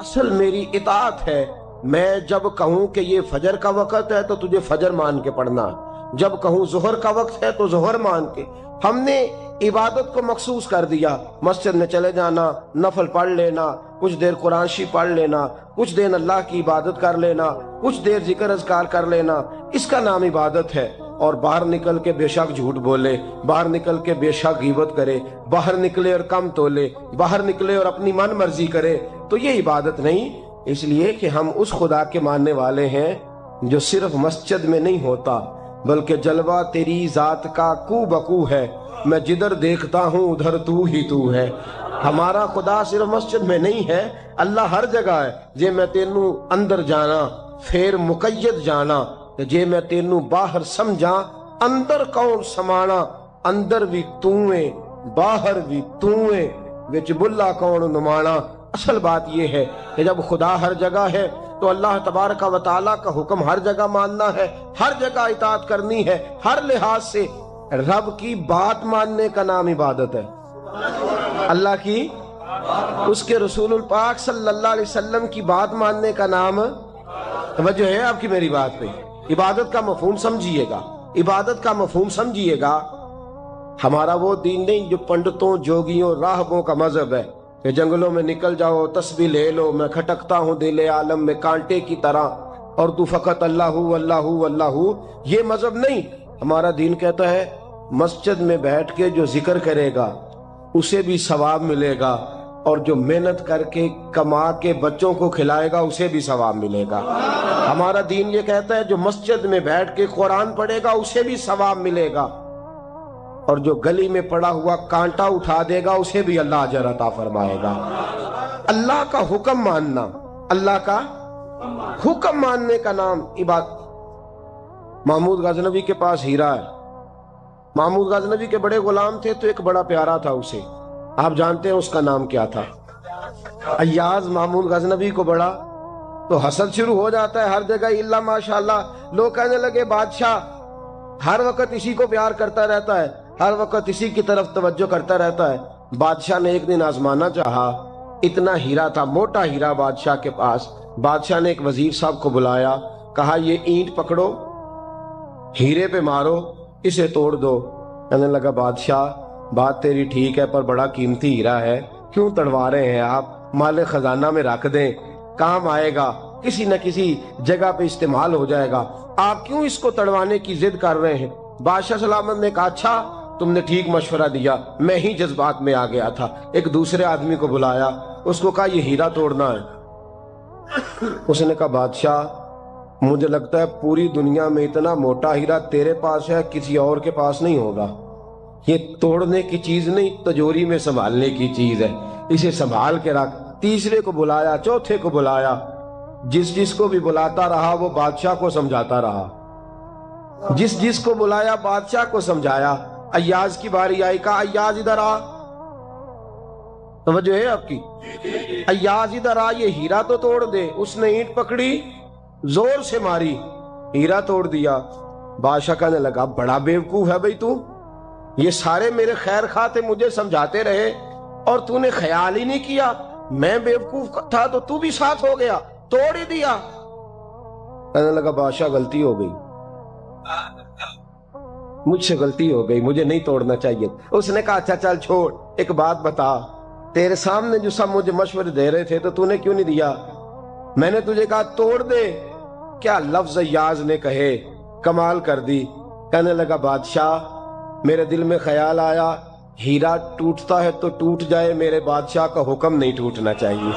اصل میری اطاعت ہے۔ میں جب کہوں کہ یہ فجر کا وقت ہے تو تجھے فجر مان کے پڑھنا، جب کہوں ظہر کا وقت ہے تو ظہر مان کے۔ ہم نے عبادت کو مخصوص کر دیا، مسجد میں چلے جانا، نفل پڑھ لینا، کچھ دیر قرآن شریف پڑھ لینا، کچھ دیر اللہ کی عبادت کر لینا، کچھ دیر ذکر اذکار کر لینا، اس کا نام عبادت ہے۔ اور باہر نکل کے بے شک جھوٹ بولے، باہر نکل کے بے شک غیبت کرے، باہر نکلے اور کم تولے، باہر نکلے اور اپنی من مرضی کرے، تو یہ عبادت نہیں۔ اس لیے کہ ہم اس خدا کے ماننے والے ہیں جو صرف مسجد میں نہیں ہوتا، بلکہ جلوہ تیری ذات کا کو بکو ہے، میں جدھر دیکھتا ہوں ادھر تو ہی تو ہے۔ ہمارا خدا صرف مسجد میں نہیں ہے، اللہ ہر جگہ ہے۔ جے میں تینوں اندر جانا پھر مقید جانا، جے میں تینوں باہر سمجھا اندر کون سمانا، اندر بھی تویں باہر بھی تویں وچ بلا کون نمانا۔ اصل بات یہ ہے کہ جب خدا ہر جگہ ہے تو اللہ تبارک و تعالیٰ کا حکم ہر جگہ ماننا ہے، ہر جگہ اطاعت کرنی ہے، ہر لحاظ سے۔ رب کی بات ماننے کا نام عبادت ہے، اللہ کی، اس کے رسول الپاک صلی اللہ علیہ وسلم کی بات ماننے کا نام۔ توجہ ہے آپ کی میری بات پہ؟ عبادت کا مفہوم سمجھیے گا، عبادت کا مفہوم سمجھیے گا۔ ہمارا وہ دین نہیں جو پنڈتوں جوگیوں راہبوں کا مذہب ہے کہ جنگلوں میں نکل جاؤ تسبیح لے لو، میں کھٹکتا ہوں دل عالم میں کانٹے کی طرح اور تو فقط اللہ اللہ اللہ۔ یہ مذہب نہیں۔ ہمارا دین کہتا ہے مسجد میں بیٹھ کے جو ذکر کرے گا اسے بھی ثواب ملے گا، اور جو محنت کر کے کما کے بچوں کو کھلائے گا اسے بھی ثواب ملے گا۔ ہمارا دین یہ کہتا ہے جو مسجد میں بیٹھ کے قرآن پڑھے گا اسے بھی ثواب ملے گا، اور جو گلی میں پڑا ہوا کانٹا اٹھا دے گا اسے بھی اللہ اجر عطا فرمائے گا۔ اللہ کا حکم ماننا، اللہ کا حکم ماننے کا نام عبادت۔ محمود غزنوی کے پاس ہیرا ہے، محمود غزنوی کے بڑے غلام تھے تو ایک بڑا پیارا تھا اسے، آپ جانتے ہیں اس کا نام کیا تھا؟ ایاز محمود غزنوی کو بڑا تو حسد شروع ہو جاتا ہے ہر جگہ، اللہ ماشاءاللہ۔ لوگ کہنے لگے بادشاہ ہر وقت اسی کو پیار کرتا رہتا ہے، ہر وقت اسی کی طرف توجہ کرتا رہتا ہے۔ بادشاہ نے ایک دن آزمانا چاہا، اتنا ہیرا تھا، موٹا ہیرا بادشاہ کے پاس۔ بادشاہ نے ایک وزیر صاحب کو بلایا، کہا یہ اینٹ پکڑو، ہیرے پہ مارو، اسے توڑ دو۔ کہنے لگا بادشاہ بات تیری ٹھیک ہے پر بڑا قیمتی ہیرا ہے، کیوں تڑوا رہے ہیں آپ؟ مال خزانہ میں رکھ دیں، کام آئے گا، کسی نہ کسی جگہ پہ استعمال ہو جائے گا، آپ کیوں اس کو تڑوانے کی ضد کر رہے ہیں؟ بادشاہ سلامت نے کہا اچھا تم نے ٹھیک مشورہ دیا، میں ہی جذبات میں آ گیا تھا۔ ایک دوسرے آدمی کو بلایا، اس کو کہا یہ ہیرا توڑنا ہے۔ اس نے کہا بادشاہ مجھے لگتا ہے پوری دنیا میں اتنا موٹا ہیرا تیرے پاس ہے، کسی اور کے پاس نہیں ہوگا۔ یہ توڑنے کی چیز نہیں، تجوری میں سنبھالنے کی چیز ہے، اسے سنبھال کے رکھ۔ تیسرے کو بلایا، چوتھے کو بلایا، جس کو بھی بلاتا رہا وہ بادشاہ کو سمجھاتا رہا، جس کو بلایا بادشاہ کو سمجھایا۔ ایاز کی باری آئی، کہا ایاز ادھر آ۔ توجہ ہے آپ کی؟ ایاز ادھر آ، یہ ہیرا تو توڑ دے۔ اس نے اینٹ پکڑی، زور سے ماری، ہیرا توڑ دیا۔ بادشاہ کہنے لگا بڑا بیوقوف ہے بھئی تو، یہ سارے میرے خیر خواہ تھے، مجھے سمجھاتے رہے اور تو نے خیال ہی نہیں کیا، میں بیوقوف تھا تو بھی ساتھ ہو گیا، توڑ ہی دیا۔ کہنے لگا بادشاہ غلطی ہو گئی، مجھ سے غلطی ہو گئی، مجھے نہیں توڑنا چاہیے۔ اس نے کہا اچھا چل چھوڑ، ایک بات بتا، تیرے سامنے جو سب مجھے مشورے دے رہے تھے تو نے کیوں نہیں دیا؟ میں نے تجھے کہا توڑ دے۔ کیا لفظ ایاز نے کہے، کمال کر دی۔ کہنے لگا بادشاہ میرے دل میں خیال آیا ہیرا ٹوٹتا ہے تو ٹوٹ جائے، میرے بادشاہ کا حکم نہیں ٹوٹنا چاہیے،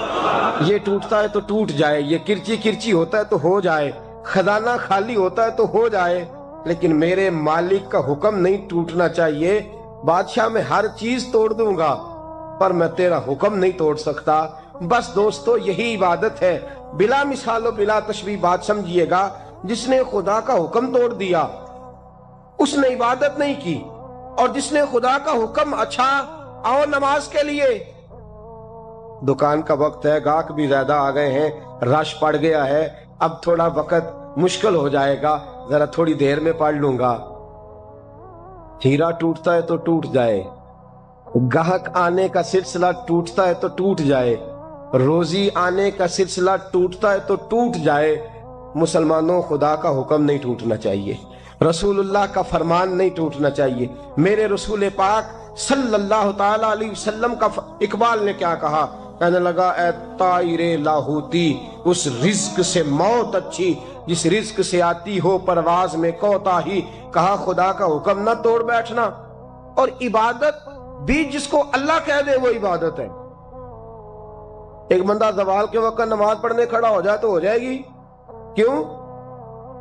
یہ ٹوٹتا ہے تو ٹوٹ جائے، یہ کرچی کرچی ہوتا ہے تو ہو جائے، خزانہ خالی ہوتا ہے تو ہو جائے، لیکن میرے مالک کا حکم نہیں ٹوٹنا چاہیے۔ بادشاہ میں ہر چیز توڑ دوں گا پر میں تیرا حکم نہیں توڑ سکتا۔ بس دوستو یہی عبادت ہے، بلا مثال و بلا تشبیہ بات سمجھیے گا۔ جس نے خدا کا حکم توڑ دیا اس نے عبادت نہیں کی، اور جس نے خدا کا حکم اچھا آؤ نماز کے لیے، دکان کا وقت ہے، گاہک بھی زیادہ آ گئے ہیں، رش پڑ گیا ہے، اب تھوڑا وقت مشکل ہو جائے گا، ذرا تھوڑی دیر میں پڑھ لوں گا۔ ہیرا ٹوٹتا ہے تو ٹوٹ جائے، گاہک آنے کا سلسلہ ٹوٹتا ہے تو ٹوٹ جائے، روزی آنے کا سلسلہ ٹوٹتا ہے تو ٹوٹ جائے، مسلمانوں خدا کا حکم نہیں ٹوٹنا چاہیے، رسول اللہ کا فرمان نہیں ٹوٹنا چاہیے۔ میرے رسول پاک صلی اللہ تعالی علیہ وسلم کا اقبال نے کیا کہا؟ کہنے لگا اے طائر لاہوتی، اس رزق سے موت اچھی جس رزق سے آتی ہو پرواز میں کوتاہی۔ کہا خدا کا حکم نہ توڑ بیٹھنا، اور عبادت بھی جس کو اللہ کہہ دے وہ عبادت ہے۔ ایک بندہ زوال کے وقت نماز پڑھنے کھڑا ہو جائے تو ہو جائے گی، کیوں؟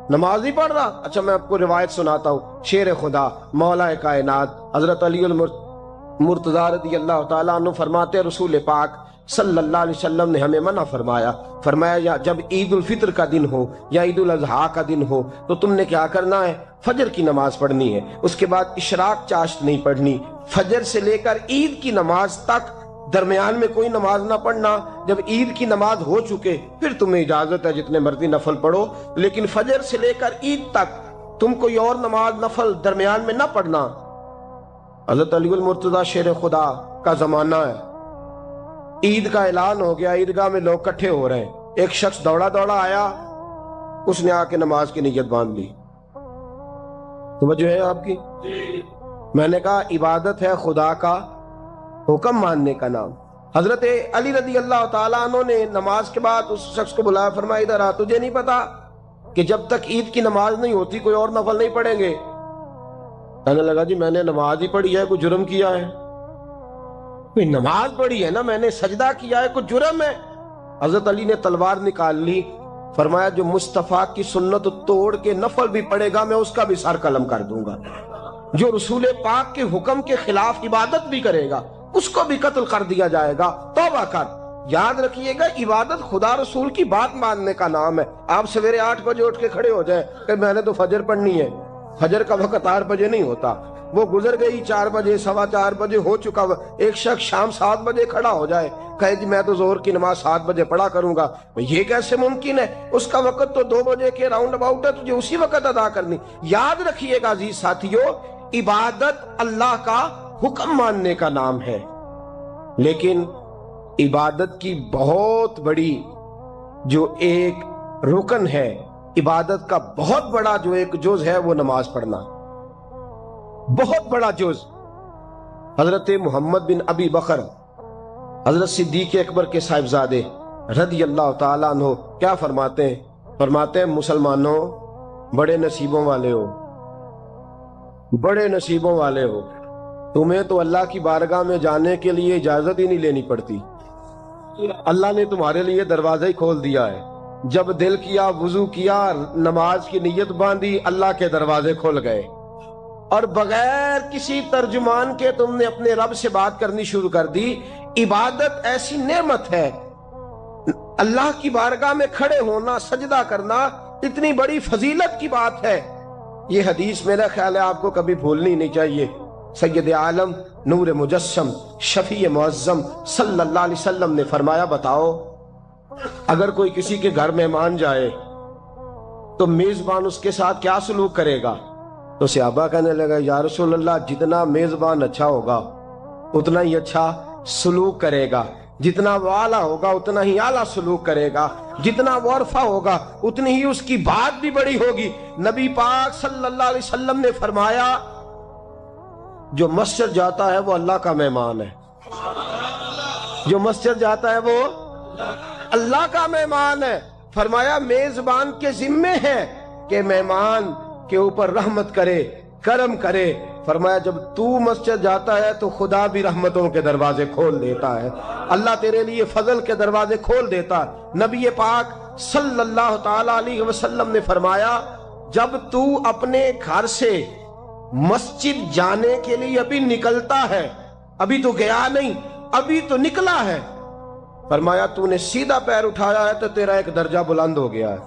نماز نہیں پڑھ رہا؟ اچھا میں آپ کو روایت سناتا ہوں، شیر خدا مولا کائنات حضرت علی المرتضی رضی اللہ تعالیٰ عنہ فرماتے رسول پاک صلی اللہ علیہ وسلم نے ہمیں منع فرمایا یا جب عید الفطر کا دن ہو یا عید الاضحیٰ کا دن ہو تو تم نے کیا کرنا ہے؟ فجر کی نماز پڑھنی ہے، اس کے بعد اشراق چاشت نہیں پڑھنی، فجر سے لے کر عید کی نماز تک درمیان میں کوئی نماز نہ پڑھنا۔ جب عید کی نماز ہو چکے پھر تمہیں اجازت ہے جتنے مرضی نفل پڑھو، لیکن فجر سے لے کر عید تک تم کوئی اور نماز نفل درمیان میں نہ پڑھنا۔ حضرت علی المرتضی شیر خدا کا زمانہ ہے، عید کا اعلان ہو گیا، عیدگاہ میں لوگ کٹھے ہو رہے ہیں، ایک شخص دوڑا آیا، اس نے آ کے نماز کی نیت باندھ لی۔ توجہ ہے آپ کی؟ میں نے کہا عبادت ہے خدا کا حکم ماننے کا نام۔ حضرت علی رضی اللہ تعالیٰ عنہ نے نماز کے بعد اس شخص کو بلایا، فرمایا ادھر آ، تجھے نہیں پتا کہ جب تک عید کی نماز نہیں ہوتی کوئی اور نفل نہیں پڑھیں گے؟ کہنے لگا جی میں نے نماز ہی پڑھی ہے، کوئی جرم کیا ہے؟ کوئی نماز پڑھی ہے نا، میں نے سجدہ کیا ہے، کوئی جرم ہے؟ حضرت علی نے تلوار نکال لی، فرمایا جو مصطفیٰ کی سنت توڑ کے نفل بھی پڑھے گا میں اس کا بھی سر قلم کر دوں گا، جو رسول پاک کے حکم کے خلاف عبادت بھی کرے گا اس کو بھی قتل کر دیا جائے گا۔ توبہ کر۔ یاد رکھیے گا عبادت خدا رسول کی بات ماننے کا نام ہے۔ آپ سویرے 8 بجے اٹھ کے کھڑے ہو جائیں کہ میں نے تو فجر پڑھنی ہے، فجر کا وقت 8 بجے نہیں ہوتا، وہ گزر گئی 4 بجے، 4:15 بجے ہو چکا۔ ایک شخص شام 7 بجے کھڑا ہو جائے کہے جی میں تو ظہر کی نماز 7 بجے پڑھا کروں گا، یہ کیسے ممکن ہے؟ اس کا وقت تو 2 بجے کے راؤنڈ اباؤٹ ہے، تجھے اسی وقت ادا کرنی۔ یاد رکھیے گا عزیز ساتھیو، عبادت اللہ کا حکم ماننے کا نام ہے، لیکن عبادت کی بہت بڑی جو ایک رکن ہے، عبادت کا بہت بڑا جو ایک جز ہے وہ نماز پڑھنا، بہت بڑا جز۔ حضرت محمد بن ابی بکر حضرت صدیق اکبر کے صاحبزادے رضی اللہ تعالیٰ عنہ کیا فرماتے ہیں مسلمانوں بڑے نصیبوں والے ہو، بڑے نصیبوں والے ہو، تمہیں تو اللہ کی بارگاہ میں جانے کے لیے اجازت ہی نہیں لینی پڑتی، اللہ نے تمہارے لیے دروازہ ہی کھول دیا ہے، جب دل کیا وضو کیا نماز کی نیت باندھی اللہ کے دروازے کھل گئے، اور بغیر کسی ترجمان کے تم نے اپنے رب سے بات کرنی شروع کر دی۔ عبادت ایسی نعمت ہے، اللہ کی بارگاہ میں کھڑے ہونا، سجدہ کرنا اتنی بڑی فضیلت کی بات ہے۔ یہ حدیث میرا خیال ہے آپ کو کبھی بھولنی نہیں چاہیے۔ سید عالم نور مجسم شفیع معظم صلی اللہ علیہ وسلم نے فرمایا بتاؤ اگر کوئی کسی کے گھر مہمان جائے تو میزبان اس کے ساتھ کیا سلوک کرے گا؟ تو صحابہ کہنے لگا یا رسول اللہ جتنا میزبان اچھا ہوگا اتنا ہی اچھا سلوک کرے گا، جتنا وہ اعلیٰ ہوگا اتنا ہی اعلیٰ سلوک کرے گا، جتنا وہ عرفہ ہوگا اتنی ہی اس کی بات بھی بڑی ہوگی۔ نبی پاک صلی اللہ علیہ وسلم نے فرمایا جو مسجد جاتا ہے وہ اللہ کا مہمان ہے، جو مسجد جاتا ہے وہ اللہ کا مہمان ہے۔ فرمایا میزبان کے ذمے ہے کہ مہمان کے اوپر رحمت کرے، کرم کرے۔ فرمایا جب تو مسجد جاتا ہے تو خدا بھی رحمتوں کے دروازے کھول دیتا ہے، اللہ تیرے لیے فضل کے دروازے کھول دیتا ہے۔ نبی پاک صلی اللہ تعالی علیہ وسلم نے فرمایا جب تو اپنے گھر سے مسجد جانے کے لیے ابھی نکلتا ہے، ابھی تو گیا نہیں، ابھی تو نکلا ہے، فرمایا تو نے سیدھا پیر اٹھایا ہے تو تیرا ایک درجہ بلند ہو گیا ہے،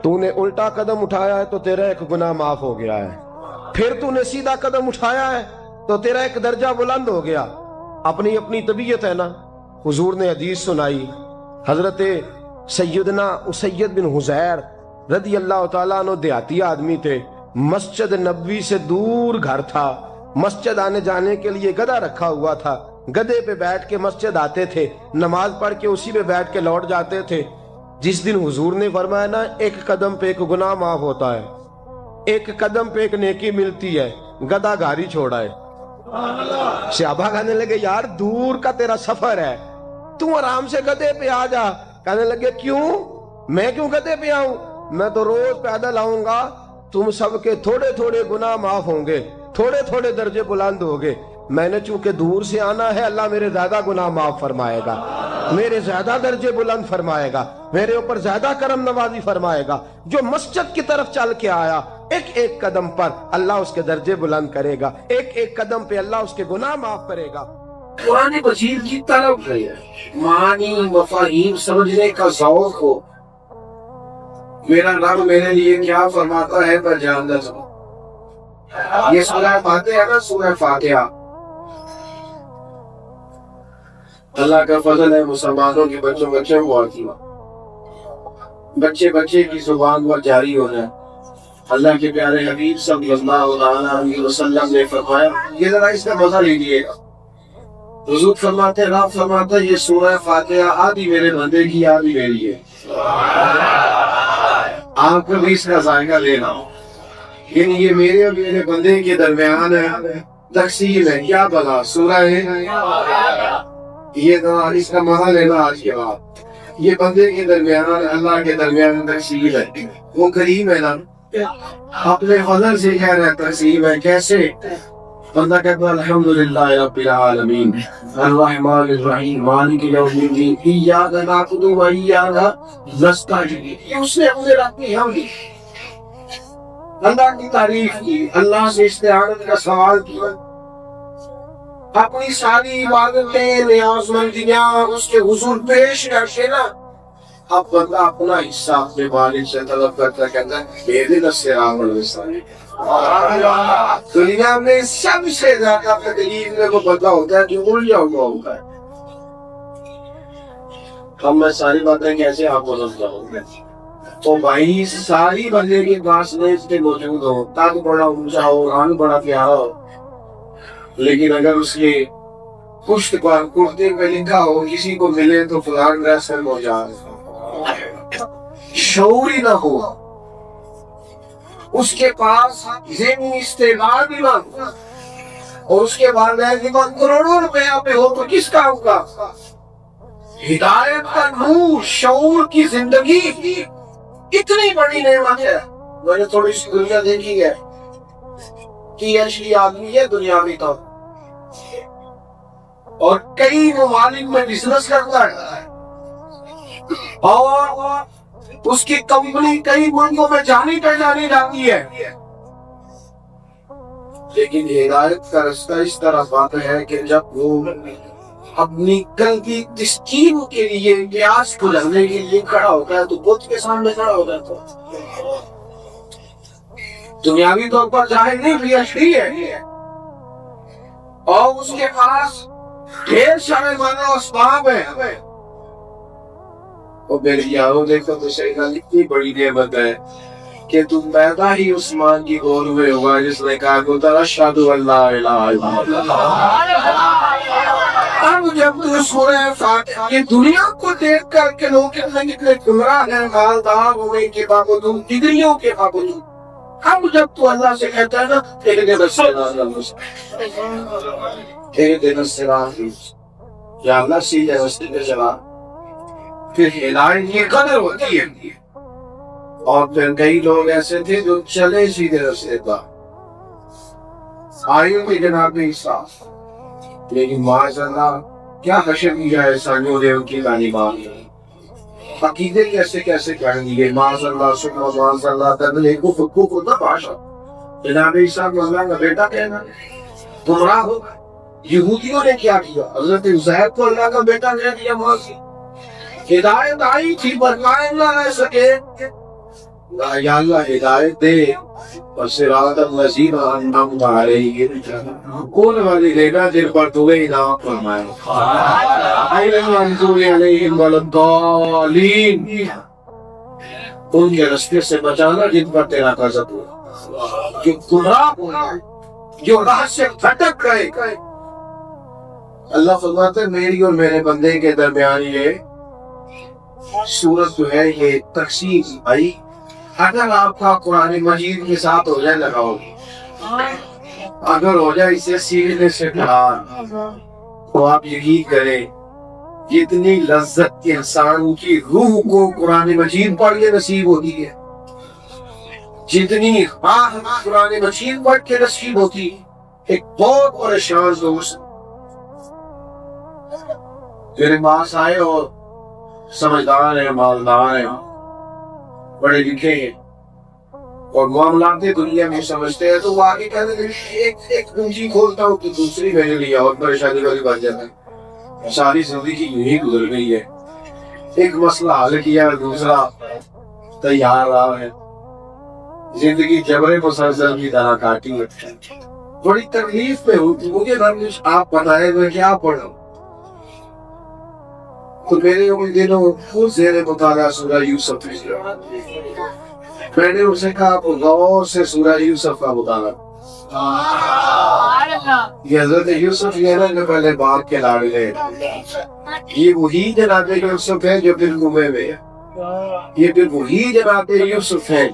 تو نے الٹا قدم اٹھایا ہے تو تیرا ایک گناہ معاف ہو گیا ہے، پھر تو نے سیدھا قدم اٹھایا ہے تو تیرا ایک درجہ بلند ہو گیا۔ اپنی اپنی طبیعت ہے نا۔ حضور نے حدیث سنائی، حضرت سیدنا اسید بن حضیر رضی اللہ تعالیٰ عنہ دیہاتی آدمی تھے، مسجد نبوی سے دور گھر تھا، مسجد آنے جانے کے لیے گدھا رکھا ہوا تھا، گدھے پہ بیٹھ کے مسجد آتے تھے، نماز پڑھ کے اسی پہ بیٹھ کے لوٹ جاتے تھے۔ جس دن حضور نے فرمایا نا ایک قدم پہ ایک گناہ معاف ہوتا ہے، ایک قدم پہ ایک نیکی ملتی ہے، گدھا گھر ہی چھوڑا ہے۔ صحابہ کہنے لگے یار دور کا تیرا سفر ہے، تم آرام سے گدھے پہ آ جا۔ کہنے لگے کیوں؟ میں کیوں گدھے پہ آؤں؟ میں تو روز پیدل آؤں گا، تم سب کے تھوڑے تھوڑے گناہ معاف ہوں گے، تھوڑے تھوڑے درجے بلند ہوں گے۔ میں نے چونکہ دور سے آنا ہے، اللہ میرے زیادہ گناہ معاف فرمائے گا، میرے زیادہ درجے بلند فرمائے گا، میرے اوپر زیادہ کرم نوازی فرمائے گا۔ جو مسجد کی طرف چل کے آیا ایک ایک قدم پر اللہ اس کے درجے بلند کرے گا، ایک ایک قدم پہ اللہ اس کے گناہ معاف کرے گا۔ قرآن مجید کی طرف ہے، معانی مفاہیم سمجھنے کا ذوق ہو، میرا رب میرے لیے کیا فرماتا ہے پر جان دے۔ یہ سورہ فاتحہ ہے نا، سورہ فاتحہ اللہ کا فضل ہے مسلمانوں کے بچوں بچے ہوا کی بچے بچے کی زبان پر جاری ہو جائے۔ اللہ کے پیارے حبیب صلی اللہ علیہ وسلم نے فرمایا یہ ذرا اس کا مزہ لیجیے گا۔ حضور فرماتے ہیں، رب فرماتا ہے یہ سورہ فاتحہ آدھی میرے بندے کی آدھی میری ہے، آپ کو بھی اس کا ذائقہ لینا ہو، یعنی یہ میرے اور میرے بندے کے درمیان ہے، تقسیم ہے، کیا بلا سورہ ہے، یہ اس کا مزہ لینا آج کے بعد۔ یہ بندے کے درمیان اللہ کے درمیان تقسیم ہے، وہ کریم ہے نا، اپنے فضل سے کہہ رہا ہے تقسیم ہے۔ کیسے؟ بندہ کہتا ہے الحمدللہ رب العالمین الرحمن الرحیم مالک یوم الدین ایاک نعبد و ایاک نستعین، یہ اس نے اپنے رب کی حمد کی، اللہ کی تعریف کی، اللہ سے استعانت کا سوال کیا، اپنی ساری عبادتیں نیاز مندیاں اس کے حضور پیش کر کے نا اب بندہ اپنا حصہ اپنے مالک سے طلب کرتا، کہتا ہے میرے الصراط المستقیم۔ دنیا میں سب سے زیادہ تکلیف میں وہ بندہ ہوتا ہے جو الجھا ہوا ہوتا ہے۔ اب میں ساری باتیں کیسے آپ کو سمجھاؤں گا؟ تو بھائی ساری بندے کے پاس میں اس کے موجود ہو، قد بڑا اونچا ہو، رنگ بڑا پیارا ہو، لیکن اگر اس کے پشت پر کرتے پہ لکھا ہو کسی کو ملے تو فلان ڈریس میں پہنچا، شعور ہی نہ ہو، اس کے پاس ذہنی استعمال بھی نہ ہو، اور اس کے بعد کروڑوں روپیہ پہ ہو تو کس کا ہوگا؟ ہدایت کا نور، شعور کی زندگی اتنی بڑی نعمت ہے۔ میں نے تھوڑی سی دنیا دیکھی ہے کہ ایسی آدمی ہے دنیاوی طور اور کئی ممالک میں بزنس کرتا ہے اور اس کی کمپنی کئی ملکوں میں جانی جاتی ہے، لیکن ہدایت کا رستہ اس طرح آتا ہے کہ جب وہ اپنی کل کی تسکین کے لیے پیاس بجھانے کے لیے کھڑا ہوتا ہے تو بت کے سامنے کھڑا ہوتا ہے، تو دنیاوی طور پر ظاہر نہیں بھی اشری ہے، اور اس کے پاس ڈھیر سارے مانا اسباب ہے. اور میرے یاروں دیکھو تو شیطان اتنی بڑی نعمت ہے کہ تم پیدا ہی عثمان کی گود میں ہوا جس نے کہا کو اشہد ان لا الہ الا اللہ. اب جب تو سورہ فاتحہ یہ دنیا کو دیکھ کر کے لوگ کتنے گمراہ ہیں، مالدار ہونے کے باوجود، ڈگریوں کے باوجود، اب جب تو اللہ سے کہتا ہے نا اہدنا الصراط یا اللہ سیدھے راستے پہ چلا، پھر ہدایت یہ قدر ہوتی ہے. اور پھر کئی لوگ ایسے تھے جو چلے سیدھے راستے پر، آئیوں کے جناب عیسیٰ، لیکن معاذ اللہ کیا حشر کیا ہے سانیوں نے ان کی تعلیمات، عقیدے کیسے کیسے کر دیے. معاذ اللہ سبحان معاذ اللہ تدلے کو فکو کو نہ باشا. جناب عیسیٰ کو اللہ کا بیٹا کہنا گمراہ ہو. یہودیوں نے کیا کیا؟ حضرت عزیر کو اللہ کا بیٹا کہہ دیا. معاذ ہدایت آئی تھی پر قائم نہ رہ سکے. یا اللہ ہدایت دے اور صراط الذین انعمت علیہم، کون والی لینا جن پر تو انعام فرمائے، غیر المغضوب علیہم ولا الضالین، ان کے راستے سے بچانا جن پر تیرا غضب ہوا، جو گمراہ ہوئے، جو راہ سے بھٹک گئے. اللہ فرماتے ہیں میری اور میرے بندے کے درمیان یہ سورت جو ہے یہ تقسیم آئی. اگر آپ کا قرآن مجید کے ساتھ ہو جائے لگاؤ، اگر ہو جائے اسے سیکھنے سے پڑھا تو آپ یقین کریں جتنی لذت انسان کی روح کو قرآن مجید پڑھ کے نصیب ہوتی ہے، جتنی قرآن مجید پڑھ کے نصیب ہوتی ہے. ایک بہت پریشان دوست میرے پاس آئے اور سمجھدار ہیں، مالدار ہیں، بڑے لکھے ہیں اور معاملات دنیا میں سمجھتے ہیں، تو وہ آگے کہتے ہیں ایک کنجی کھولتا ہوں تو دوسری میرے لیے اور پریشانی والی بات جاتا ہے. ساری زندگی یوں ہی گزر گئی ہے، ایک مسئلہ حل کیا دوسرا تیار رہا ہے. زندگی جبر مسلسل کی طرح کاٹی ہے. بڑی تکلیف میں ہوتی مجھے رمش آپ بتائے میں کیا پڑھوں. تو میرے ان دنوں خود زیر مطالعہ سورہ یوسف میں نے اسے کہا آپ غور سے سورہ یوسف کا مطالعہ. یہ حضرت یوسف یہ نا پہلے باپ کے لاڑلے، یہ وہی جناب یوسف ہے جو پھر گمے ہوئے، یہ پھر وہی جناب یوسف ہے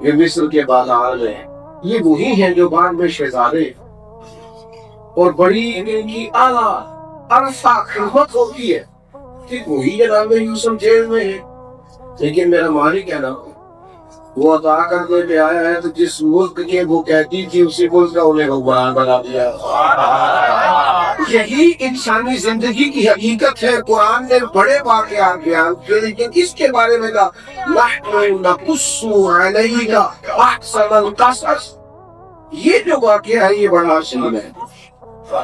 یہ مصر کے بازار میں، یہ وہی ہیں جو بعد میں شہزادے اور بڑی ان کی اعلیٰ عرفہ خدمت ہوتی ہے. وہی جناب یوسف جیل میں ہے، لیکن میرا مالک ہے نا وہ عطا کرنے پہ آیا ہے تو جس ملک کے وہ کہتی تھی اسی ملک کا انہیں حکمران بنا دیا. یہی انسانی زندگی کی حقیقت ہے. قرآن نے بڑے واقعات بیان کیے لیکن اس کے بارے میں نحن نقص علیک احسن القصص، یہ جو واقعہ ہے یہ بڑا عظیم ہے،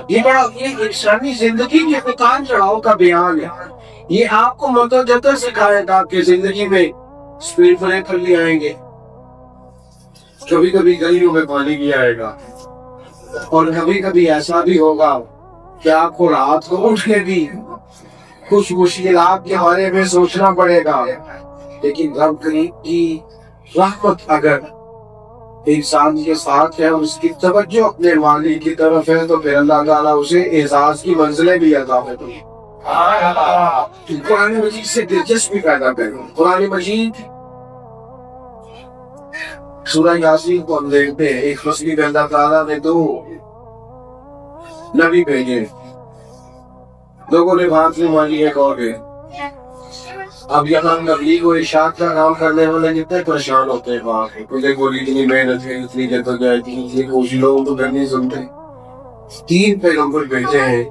یہ انسانی زندگی کے اتار چڑھاؤ کا بیان ہے. یہ آپ کو متجدد سکھائے گا کہ زندگی میں سپیڈ بریکر لے آئیں گے، کبھی کبھی گلیوں میں پانی بھی آئے گا، اور کبھی کبھی ایسا بھی ہوگا کہ آپ کو رات کو اٹھ کے بھی کچھ مشکلات کے بارے میں سوچنا پڑے گا. لیکن رب کریم کی رحمت اگر انسان کے ساتھ ہے اور اس کی توجہ اپنے والد کی طرف ہے تو پھر اللہ تعالیٰ اسے اعزاز کی منزلیں بھی عطا کرتے ہیں. قرآن مجید سے دلچسپی پیدا کریں. قرآن مجید سورہ یاسین کو ہم دیکھتے ہیں. ایک فصل میں اللہ تعالیٰ نے 2 نبی بھیجے، لوگوں نے بات نہیں مانی ایک اور ہے. اب یہاں تبلیغ و ارشاد کا کام کرنے والے جتنے پریشان ہوتے ہیں وہاں مجھے بولی اتنی محنت ہے، اتنی جدوجہد کی، کچھ لوگ تو نہیں سنتے. 3 پیغمبر بھیجے ہیں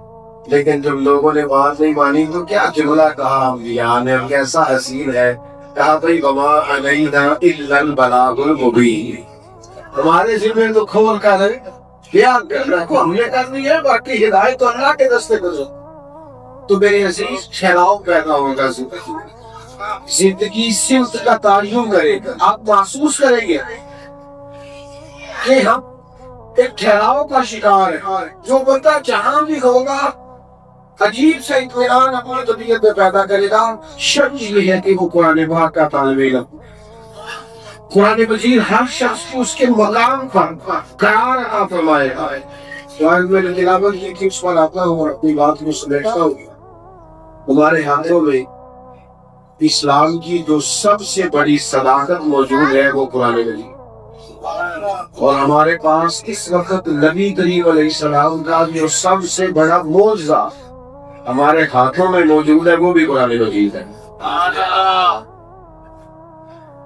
لیکن جب لوگوں نے بات نہیں مانی تو کیا جملہ کہا انبیاء نے، کیسا حسین ہے. کہا بھائی وما علینا الا البلاغ المبین، ہمارے ذمہ تو کھول کر بیان کرنا کو ہم نے کرنی ہے، باقی ہدایت تو اللہ کے راستے پر. تو میرے عزیز ٹھہراؤ پیدا ہوگا، زندگی سمت کا تعین کرے گا. آپ محسوس کریں گے کہ ہم ایک ٹھہراؤ کا شکار ہے. جو بندہ جہاں بھی ہوگا عجیب سے اطمینان اپنی طبیعت میں پیدا کرے گا. شرط یہ ہے کہ وہ قرآن پاک کا طالب علم. قرآن مجید ہر شخص کو اس کے مقام پر قرار عطا فرمائے گا. آج میں نے تلاوت کی تھی، اس پر آتا ہوں اور اپنی بات کو سمیٹتا ہوں. ہمارے ہاتھوں میں اسلام کی جو سب سے بڑی صداقت موجود ہے وہ قرآن مجید، اور ہمارے پاس اس وقت نبی کریم علیہ السلام کا جو سب سے بڑا معجزہ ہمارے ہاتھوں میں موجود ہے وہ بھی قرآن مجید ہے.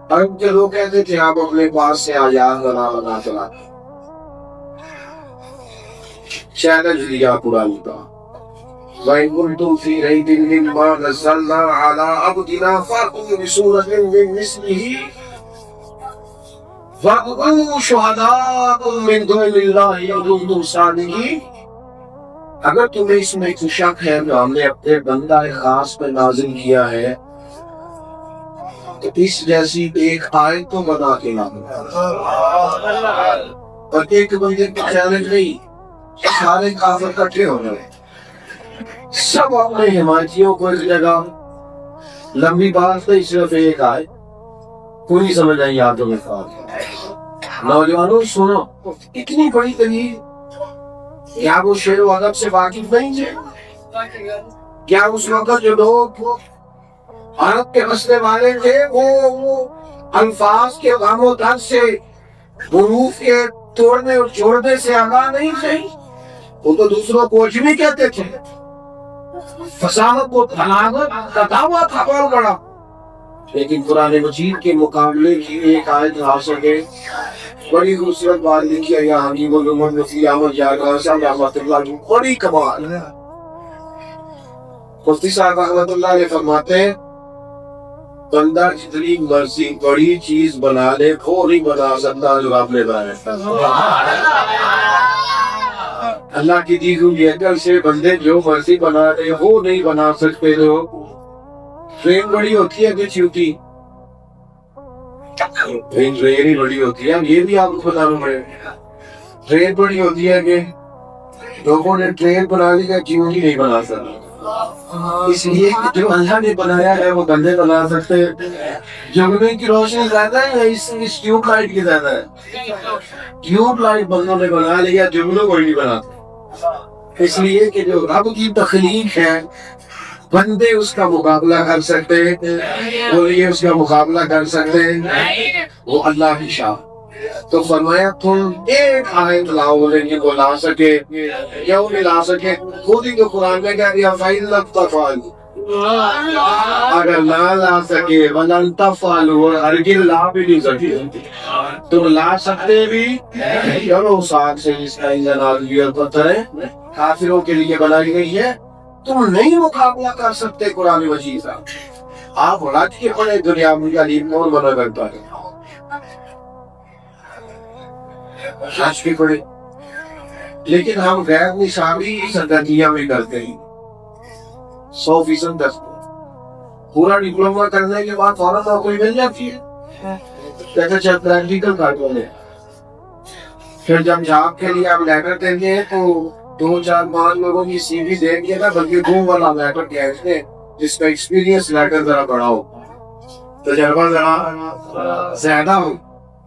عرب کے لوگ کہتے تھے آپ اپنے پاس سے آیات بنا چلا. چیلنج دیا قرآن کا، وَإِن كُنتُمْ فِي رَيْبٍ مِّمَّا نَزَّلْنَا عَلَىٰ عَبْدِنَا فَأْتُوا بِسُورَةٍ مِّن مِّثْلِهِ وَادْعُوا شُهَدَاءَكُم مِّن دُونِ اللَّهِ إِن كُنتُمْ صَادِقِينَ. اگر تمہیں اس میں کوئی شک ہے جو ہم نے اپنے بندہ خاص پہ نازل کیا ہے تو اس جیسی ایک آیت تو بنا کے لاؤ. اور ایک بندے کا چیلنج نہیں، سارے کافر اکٹھے ہو گئے، سب اپنے حمایتیوں کو ایک جگہ. لمبی بات نہیں، صرف ایک آیت پوری سمجھ آئی یادوں میں خاص. نوجوانوں سنو، اتنی بڑی دلیل، کیا وہ شعر و ادب سے واقف نہیں تھے؟ کیا اس وقت جو لوگ عرب کے مسئلے والے تھے وہ الفاظ کے غم و درد سے، حروف کے توڑنے اور جوڑنے سے آگاہ نہیں تھے؟ وہ تو دوسروں کو عجمی کہتے تھے، فصاحت و بلاغت کا دعویٰ تھا بہت بڑا. لیکن قرآن مجید کے مقابلے کی ایک آیت آ سکے. بڑی خوبصورت بات لکھی ہے یہاں کی محمد مفتی احمد یار صاحب رحمۃ اللہ علیہ، بڑی کمال. مفتی صاحب رحمۃ اللہ علیہ فرماتے ہیں بندہ جتنی مرضی بڑی چیز بنا لے وہ نہیں بنا سکتا جو آپ نے بنایا. اللہ کی دی ہوئی عقل سے بندے جو مرضی بنا لے وہ نہیں بنا سکتے. جو ٹرین بڑی ہوتی ہے کہ چھوٹی؟ ٹرین ہی بڑی ہوتی ہے. یہ بھی آپ کو بتانا پڑے. ٹرین بڑی ہوتی ہے کہ لوگوں نے ٹرین بنا لی ہے، چیونٹی نہیں بنا سکتے. اس لیے جو اللہ نے بنایا ہے وہ بندے بنا سکتے. جگنے کی روشنی زیادہ ہے اس ٹیوب لائٹ کی زیادہ ہے. ٹیوب لائٹ بندوں نے بنا لیا، جگنوں کوئی نہیں بنا. اس لیے کہ جو رب کی تخلیق ہے بندے اس کا مقابلہ کر سکتے اور یہ اس کا مقابلہ کر سکتے وہ اللہ کی شان. تو فرمایا تم ایک آیت لاؤ، لیکن وہ لا سکے یا وہ نہیں لا سکے. خود ہی تو قرآن میں کہہ دیا فَإِن لَمْ تَفْعَلُوا، اگر نہ لا سکے وَلَن تَفْعَلُوا، اور ہرگز لا بھی نہیں سکے. تم لا سکتے بھی چلو ساتھ سے اس کا انجن آدمی اور پتھر ہے، کافروں کے لیے بنائی گئی ہے. تم نہیں مقابلہ کر سکتے قرآن مجید کا. آپ رات کے پڑے دنیا میں علیم کون بنا کرتا ہے؟ سچ بھی پڑے. لیکن ہم غیر نصابی سرگرمیاں بھی کرتے ہیں 100% 10. پورا ڈپلوما کرنے کے بعد فوراً نوکری مل جاتی ہے، کہتے چل پریکٹیکل کاٹوں نے. پھر جب جاب کے لیے آپ لیٹر دیں گے تو 2-4-5 لوگوں کی سی وی دیں گے نا، بلکہ 2 والا لیٹر کہتے ہیں جس کا ایکسپیرینس لیٹر ذرا بڑا ہو، تجربہ ذرا زیادہ ہو.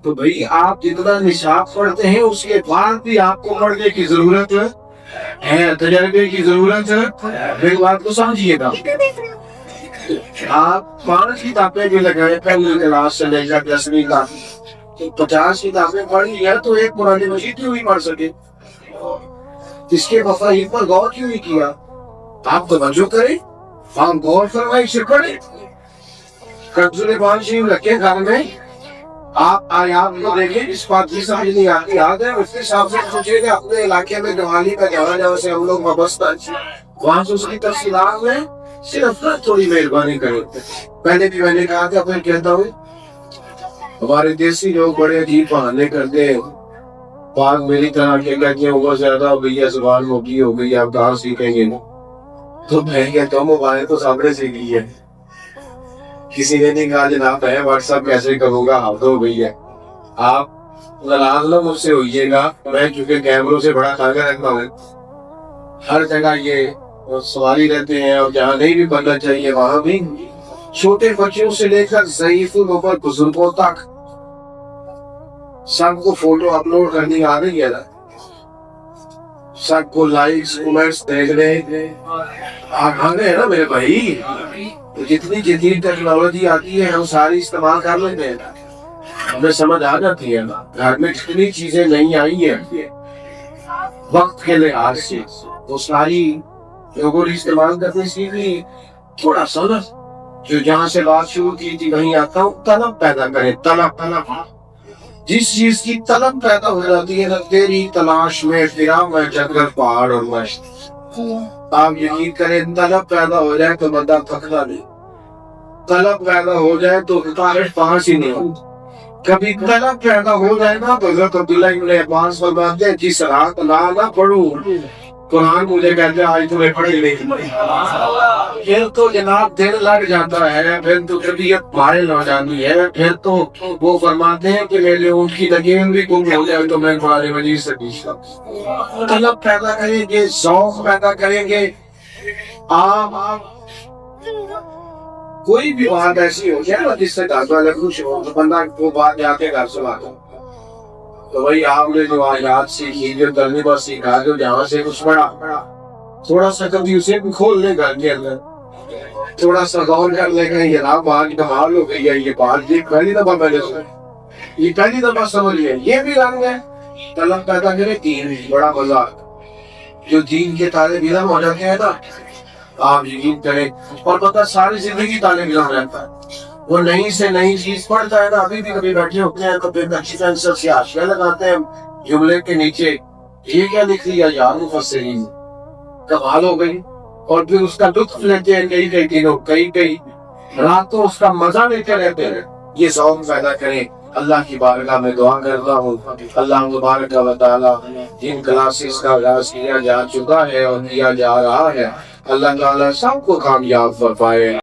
تو بھئی آپ جتنا نصاب پڑھتے ہیں اس کے بعد بھی آپ کو پڑھنے کی ضرورت ہے، تجربے کی ضرورت ہے. میری بات کو سمجھیے گا. آپ 5 کتابیں بھی لگائے پہلی کلاس سے لے کر 10ویں تک، 50 کتابیں پڑھ لی ہے تو ایک قرآن مجید کیوں نہیں پڑھ سکے؟ اس کے مفاہیم پر غور کیوں نہیں کیا؟ آپ توجہ کریں، آپ غور فرمائیں، سے پڑھیں. کنزل ایمان شریف رکھیں گھر میں، آپ آیات کو دیکھیں، اس بات کی سمجھ نہیں آتی یاد ہے اس کے حساب سے سوچیں کہ اپنے علاقے میں دیوالی کا جانا جہاں سے ہم لوگ وابستہ ہیں وہاں سے اس کی تفصیلات میں صرف تھوڑی مہربانی کریں. پہلے بھی میں نے کہا تھا، پھر کہتا ہوں ہمارے دیسی لوگ بڑے عجیب بہانے کرتے ہیں. بات میری طرح کے کہتے ہیں عمر زیادہ ہو گئی ہے، زبان موٹی ہو گئی ہے، آپ کہاں سیکھیں گے؟ تو میں کہتا ہوں موبائل تو سب نے سیکھ لی ہے. کسی نے نہیں کہا جناب میں واٹس ایپ کیسے کروں گا، ہاتھ ہو گئی ہے. آپ ذرا مجھ سے ہوئیے گا، میں چونکہ کیمروں سے بڑا تانگا رکھتا ہوں، ہر جگہ یہ سواری رہتے ہیں اور جہاں نہیں بھی بننا چاہیے وہاں بھی چھوٹے بچوں سے لے کر ضعیفوں پر بزرگوں تک سب کو فوٹو اپلوڈ کرنی آ رہی ہے نا، سب کو لائکس کمنٹس دیکھنے آ گئے نا میرے بھائی. تو جتنی جدید ٹیکنالوجی آتی ہے ہم ساری استعمال کر لیتے ہیں، ہمیں سمجھ آ جاتی ہے. گھر میں جتنی چیزیں نہیں آئی ہیں وقت کے لحاظ سے وہ ساری لوگوں نے استعمال کرنے سیکھی. تھوڑا سا نا جو جہاں سے بات شروع کی تھی وہیں آتا ہوں، طلب پیدا کرے. طلب جس چیز کی طلب پیدا ہو جاتی ہے نا، تیری تلاش میں پھرا میں جنگل پہاڑ اور مشت. آپ یقین کریں طلب پیدا ہو جائے تو بندہ تھکتا نہیں، طلب پیدا ہو جائے تو رکاوٹ پاس ہی نہیں ہوتی. کبھی طلب پیدا ہو جائے نا تو حضرت عبداللہ ابن عباس فرماتے ہیں جس رات نہ پڑھوں قرآن مجھے کہتے ہیں آج تمہیں پڑھی نہیں، پھر تو جناب دل لگ جاتا ہے، پھر تو طبیعت مائل ہو جاتی ہے. پھر تو وہ فرماتے ہیں کہ میرے اونٹ کی لگین بھی گم ہو جائے تو میں قرآن مجید سے پیچھا. طلب پیدا کریں گے، ذوق پیدا کریں گے. آپ کوئی بھی بات ایسی ہو جائے نا جس سے گھر والے خوش ہو تو بندہ وہ بات جا کے گھر سناتا. تو بھائی آپ نے جو آیات سیکھی، جو کرنے پر سیکھا، جو جہاں سے کچھ پڑھا، تھوڑا سا کبھی اسے بھی کھول لے گھر کے اندر، تھوڑا سا غور کر لے گا یہ آپ بات کمال ہو گئی ہے. یہ بات یہ پہلی دفعہ میں نے سنی، یہ پہلی دفعہ سمجھ لیا. یہ بھی رنگ ہے طلب پیدا کرے. دین بڑا مزہ، جو دین کے طالب علم ہو جاتے ہیں نا آپ یقین کریں، اور پتہ ساری زندگی طالب علم رہتا ہے. وہ نئی سے نئی چیز پڑھتا ہے نا. ابھی بھی کبھی بیٹھے ہوتے ہیں تو پھر اچھی پینسل سے حاشیہ لگاتے ہیں جملے کے نیچے، یہ کیا لکھ لیا یار مفسرین، کمال ہو گئی. اور پھر اس کا لطف لیتے ہیں کئی دنوں، کئی راتوں اس کا مزہ لیتے رہتے ہیں. یہ ذوق پیدا کریں. اللہ کی بارگاہ میں دعا کرتا ہوں اللہ تبارک و تعالی جن کلاسز کا آغاز کیا جا چکا ہے اور کیا جا رہا ہے، اللہ تعالیٰ سب کو کامیاب فرمائے.